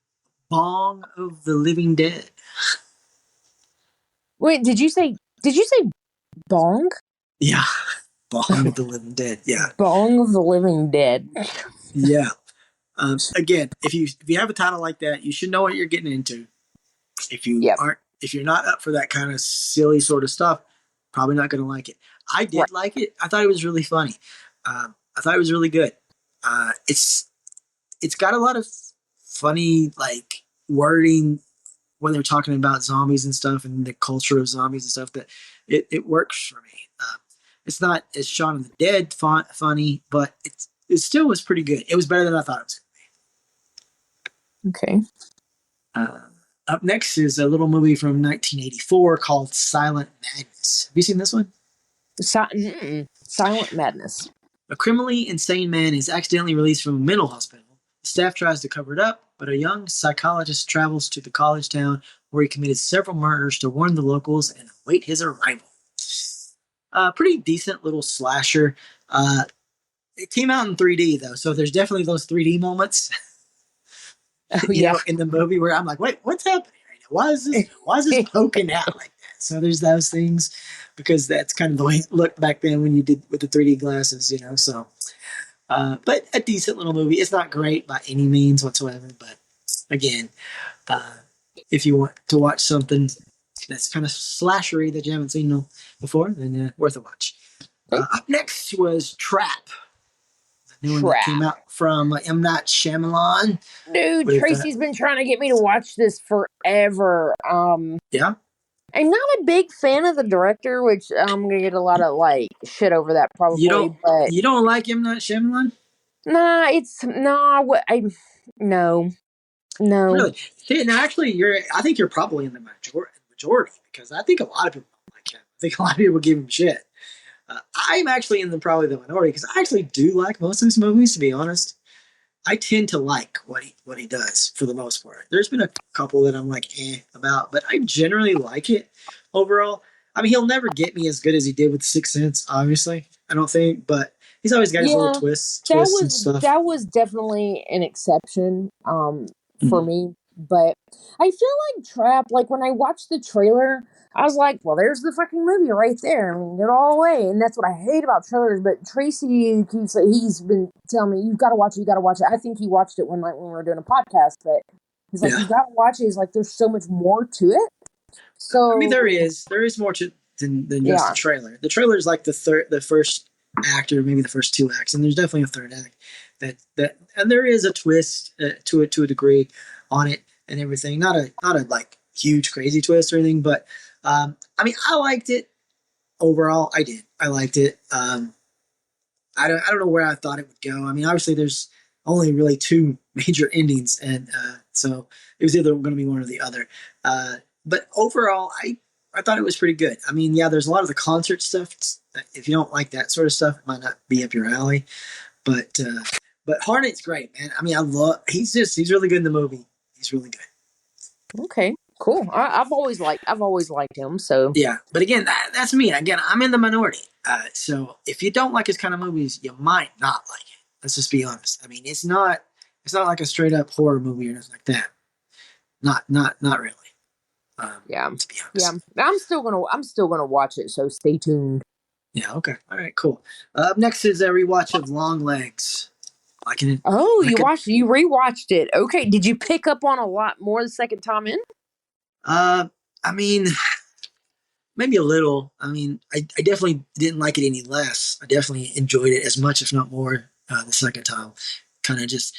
Bong of the Living Dead. Wait, did you say bong? Yeah. Bong of the Living Dead. Yeah. Bong of the Living Dead. Yeah. Again, if you have a title like that, you should know what you're getting into. If Yep. you're not up for that kind of silly sort of stuff, probably not going to like it. I did Right. like it. I thought it was really funny. I thought it was really good. It's got a lot of funny like wording when they're talking about zombies and stuff and the culture of zombies and stuff that it works for me. It's not as Shaun of the Dead funny, but it still was pretty good. It was better than I thought it was. Okay. Up next is a little movie from 1984 called Silent Madness. Have you seen this one? Silent Madness. A criminally insane man is accidentally released from a mental hospital. The staff tries to cover it up, but a young psychologist travels to the college town where he committed several murders to warn the locals and await his arrival. Pretty decent little slasher. It came out in 3D though, so there's definitely those 3D moments. Oh, yeah. In the movie where I'm like, wait, what's happening right now? Why is this poking out like that? So there's those things because that's kind of the way it looked back then when you did with the 3D glasses, so but a decent little movie. It's not great by any means whatsoever, but again, if you want to watch something that's kind of slashery that you haven't seen before, then worth a watch. Up next was Trap. The new one that came out from M. Night Shyamalan. Dude, Tracy's been trying to get me to watch this forever. Yeah? I'm not a big fan of the director, which I'm gonna get a lot of like shit over that probably. You don't like M. Night Shyamalan? Nah, no. Really? See, now actually, I think you're probably in the majority because I think a lot of people don't like him. I think a lot of people give him shit. I'm actually probably the minority because I actually do like most of his movies. To be honest, I tend to like what he does for the most part. There's been a couple that I'm like about, but I generally like it overall. I mean, he'll never get me as good as he did with Sixth Sense, obviously. I don't think, but he's always got his little twists and stuff. That was definitely an exception for me. But I feel like Trap, like when I watched the trailer, I was like, well, there's the fucking movie right there. I mean, get it all away. And that's what I hate about trailers. But Tracy he's been telling me, you've got to watch it, I think he watched it one night when we were doing a podcast, but he's like, you've got to watch it. He's like, there's so much more to it. So I mean, there is more to than just the trailer. The trailer is like the first act or maybe the first two acts, and there's definitely a third act and there is a twist to it to a degree on it and everything. Not a like huge crazy twist or anything, but I mean, I liked it overall. I did. I liked it. I don't know where I thought it would go. I mean, obviously there's only really two major endings, and so it was either going to be one or the other. But overall, I thought it was pretty good. I mean, yeah, there's a lot of the concert stuff. If you don't like that sort of stuff, it might not be up your alley. But Harnet's great, man. I mean, he's really good in the movie. He's really good. Okay, cool. I've always liked him. So yeah, but again, that's me. Again, I'm in the minority. So if you don't like his kind of movies, you might not like it. Let's just be honest. I mean, it's not like a straight up horror movie or anything like that. Not really. Yeah. To be honest. Yeah. I'm still gonna watch it. So stay tuned. Yeah. Okay. All right. Cool. Up next is a rewatch of Long Legs. You rewatched it. Okay. Did you pick up on a lot more the second time in? I mean, maybe a little. I mean, I definitely didn't like it any less. I definitely enjoyed it as much, if not more, the second time. Kind of just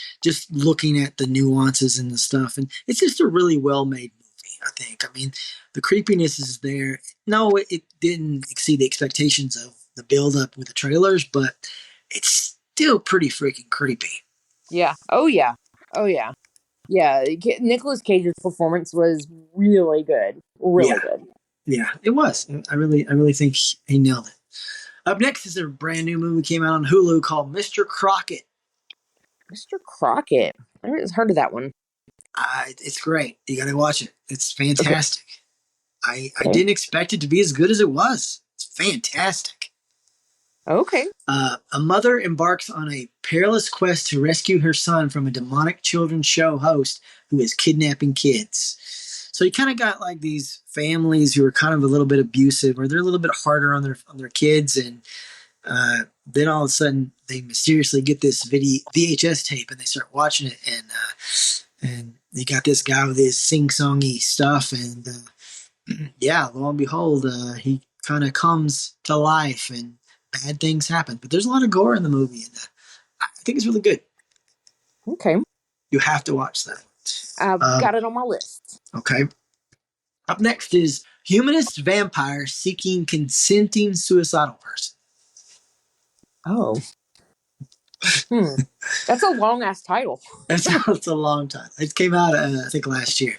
looking at the nuances and the stuff, and it's just a really well made movie. I think. I mean, the creepiness is there. No, it didn't exceed the expectations of the build up with the trailers, but it's still pretty freaking creepy. Yeah. Oh yeah. Yeah. Nicolas Cage's performance was really good. Really good. Yeah, it was. I really think he nailed it. Up next is a brand new movie came out on Hulu called Mr. Crocket. Mr. Crocket. I haven't heard of that one. It's great. You got to watch it. It's fantastic. Okay. I didn't expect it to be as good as it was. It's fantastic. Okay. A mother embarks on a perilous quest to rescue her son from a demonic children's show host who is kidnapping kids. So you kind of got like these families who are kind of a little bit abusive, or they're a little bit harder on their kids, and then all of a sudden they mysteriously get this VHS tape and they start watching it, and you got this guy with his sing-songy stuff, and yeah, lo and behold, he kind of comes to life and bad things happen. But there's a lot of gore in the movie, and I think it's really good. Okay. You have to watch that. I've got it on my list. Okay. Up next is Humanist Vampire Seeking Consenting Suicidal Person. Oh. That's a long-ass title. It's a long time. It came out, I think, last year.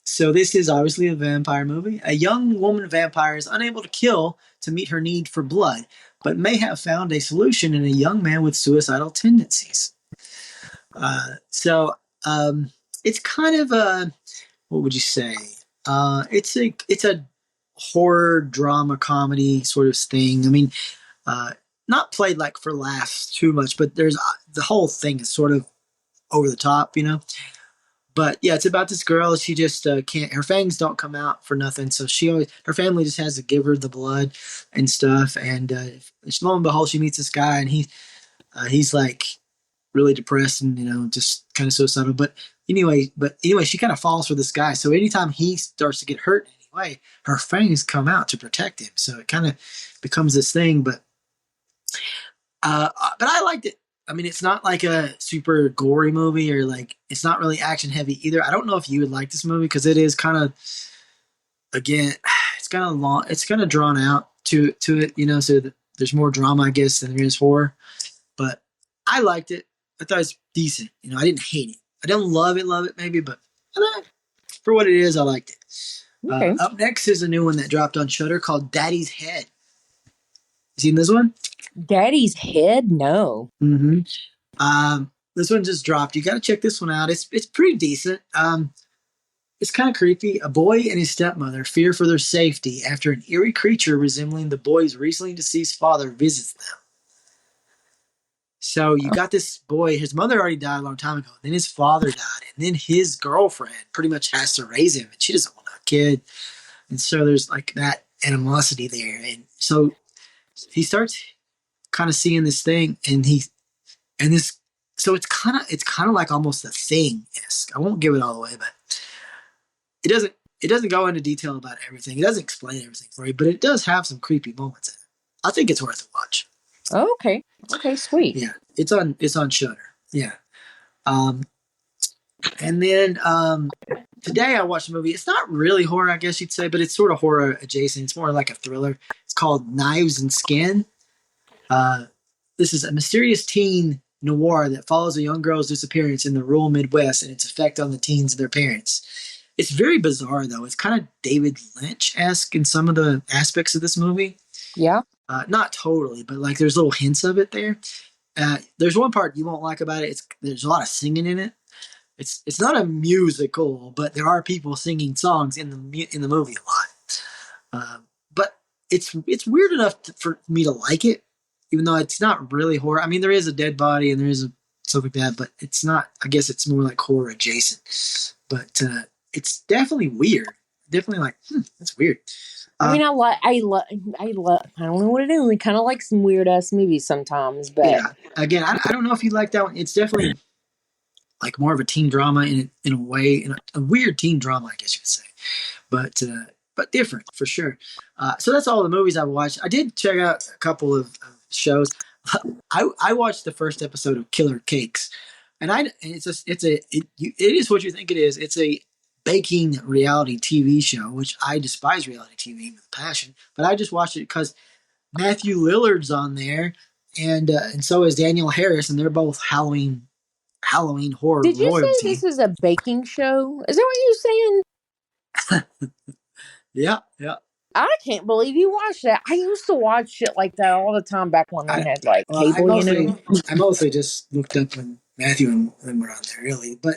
So this is obviously a vampire movie. A young woman vampire is unable to kill to meet her need for blood, but may have found a solution in a young man with suicidal tendencies. So it's kind of a, what would you say? It's a horror drama comedy sort of thing. I mean, not played like for laughs too much, but there's the whole thing is sort of over the top, you know. But yeah, it's about this girl. She just can't. Her fangs don't come out for nothing, so her family just has to give her the blood and stuff. And lo and behold, she meets this guy, and he's like really depressed and just kind of suicidal. But anyway, she kind of falls for this guy. So anytime he starts to get hurt in any way, her fangs come out to protect him. So it kind of becomes this thing. But I liked it. I mean, it's not like a super gory movie, or like it's not really action heavy either. I don't know if you would like this movie because it is kind of, again, it's kind of long. It's kind of drawn out to it, so there's more drama, I guess, than there is horror. But I liked it. I thought it was decent. I didn't hate it. I didn't love it maybe, but for what it is, I liked it. Okay. Up next is a new one that dropped on Shudder called Daddy's Head. You seen this one? Daddy's Head? No. Mm-hmm. This one just dropped. You got to check this one out. It's pretty decent. It's kind of creepy. A boy and his stepmother fear for their safety after an eerie creature resembling the boy's recently deceased father visits them. So you got this boy. His mother already died a long time ago. Then his father died, and then his girlfriend pretty much has to raise him, and she doesn't want a kid. And so there's like that animosity there, and so he starts kind of seeing this thing, so it's kind of like almost a Thing-esque. I won't give it all away, but it doesn't go into detail about everything. It doesn't explain everything for you, but it does have some creepy moments in it. I think it's worth a watch. Oh, okay. Okay, sweet. Yeah, it's on Shudder. Yeah. And then today I watched a movie. It's not really horror, I guess you'd say, but it's sort of horror adjacent. It's more like a thriller. It's called Knives and Skin. This is a mysterious teen noir that follows a young girl's disappearance in the rural Midwest and its effect on the teens and their parents. It's very bizarre, though. It's kind of David Lynch-esque in some of the aspects of this movie. Yeah. Not totally, but like there's little hints of it there. There's one part you won't like about it. There's a lot of singing in it. It's not a musical, but there are people singing songs in the movie a lot. But it's weird enough for me to like it, even though it's not really horror. I mean, there is a dead body and there is stuff like that, but it's not. I guess it's more like horror adjacent. But it's definitely weird. Definitely like that's weird. I mean, I don't know what it is. I kind of like some weird ass movies sometimes, but yeah. Again, I don't know if you like that one. It's definitely like more of a teen drama in a way, in a weird teen drama, I guess you would say, but different for sure. So that's all the movies I watched. I did check out a couple of shows. I watched the first episode of Killer Cakes, and it is what you think it is. It's a baking reality TV show, which I despise reality TV with passion, but I just watched it because Matthew Lillard's on there, and so is Daniel Harris, and they're both Halloween horror royalty. Did you say this is a baking show? Is that what you're saying? Yeah. I can't believe you watched that. I used to watch shit like that all the time back when I had like cable. I mostly just looked up when Matthew and them were on there, really. But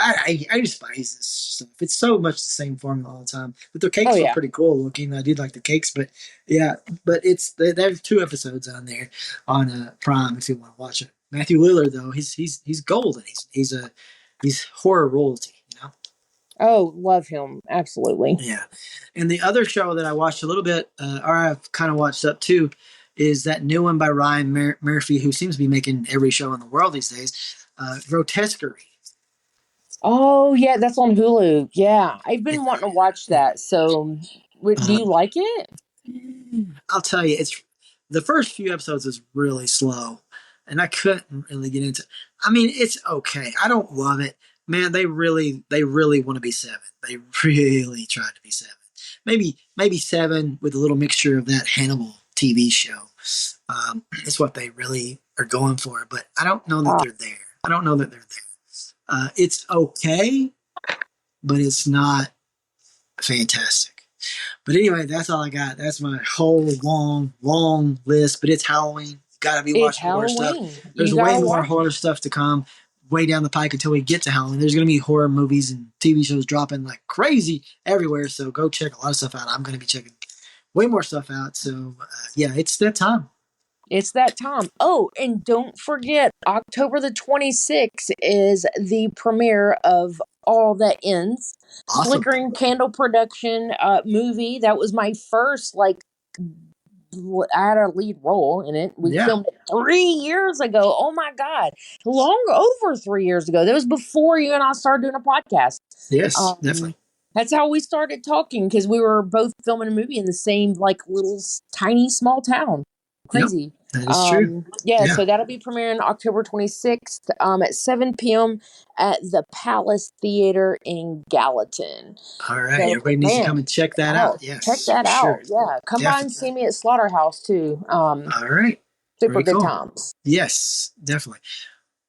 I despise this stuff. It's so much the same formula all the time. But the cakes were pretty cool looking. I did like the cakes, but yeah. But there's 2 episodes on there on Prime if you want to watch it. Matthew Lillard though, he's golden. He's horror royalty. Oh, love him. Absolutely. Yeah. And the other show that I watched a little bit, or I've kind of watched up too, is that new one by Ryan Murphy, who seems to be making every show in the world these days, Grotesquerie. Oh, yeah, that's on Hulu. Yeah, I've been wanting to watch that. So, do Uh, you like it? I'll tell you, it's the first few episodes is really slow, and I couldn't really get into. I mean, it's okay. I don't love it, man. They really want to be seven. They really tried to be seven. Maybe seven with a little mixture of that Hannibal TV show. Is what they really are going for. But I don't know that Ah, they're there. I don't know that they're there. It's okay, but it's not fantastic. But anyway, that's all I got. That's my whole long list. But it's Halloween. Gotta be it's watching horror stuff. Halloween. There's You way gotta more watch horror it. stuff to come way down the pike until we get to Halloween. There's gonna be horror movies and TV shows dropping like crazy everywhere. So go check a lot of stuff out. I'm gonna be checking way more stuff out. So yeah, it's that time. It's that time. Oh, and don't forget, October the 26th is the premiere of All That Ends, Awesome. Flickering Candle production movie. That was my first, like, I had a lead role in it. We Yeah. filmed it 3 years ago. Oh my God. Long over 3 years ago. That was before you and I started doing a podcast. Yes, Um, definitely. that's how we started talking because we were both filming a movie in the same, like, little tiny small town. Yep, Crazy. that is true. Yeah, Yeah. so that'll be premiering October 26th at 7 p.m. at the Palace Theater in Gallatin. All right. So, Everybody needs to come man, and check that oh, out. check Yes, that for sure. out. Yeah, come by and Definitely. see me at Slaughterhouse too. All right. Super Very good cool. times. Yes, definitely.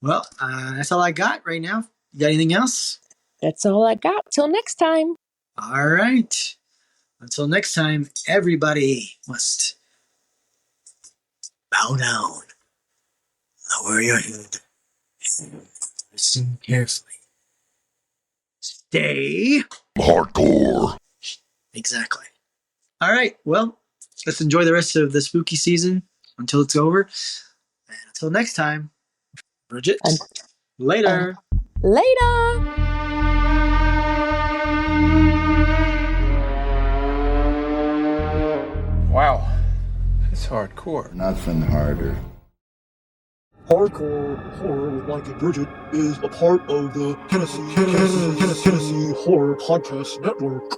Well, that's all I got right now. You got anything else? That's all I got. Till next time. All right. Until next time, everybody must bow down, lower your head, and listen carefully. Stay. Hardcore. Exactly. All right. Well, let's enjoy the rest of the spooky season until it's over. And until next time, Brigitte, And later. later. Wow. That's hardcore. Nothing harder. Hardcore Horror with Mike and Bridget is a part of the Tennessee Horror Podcast Network.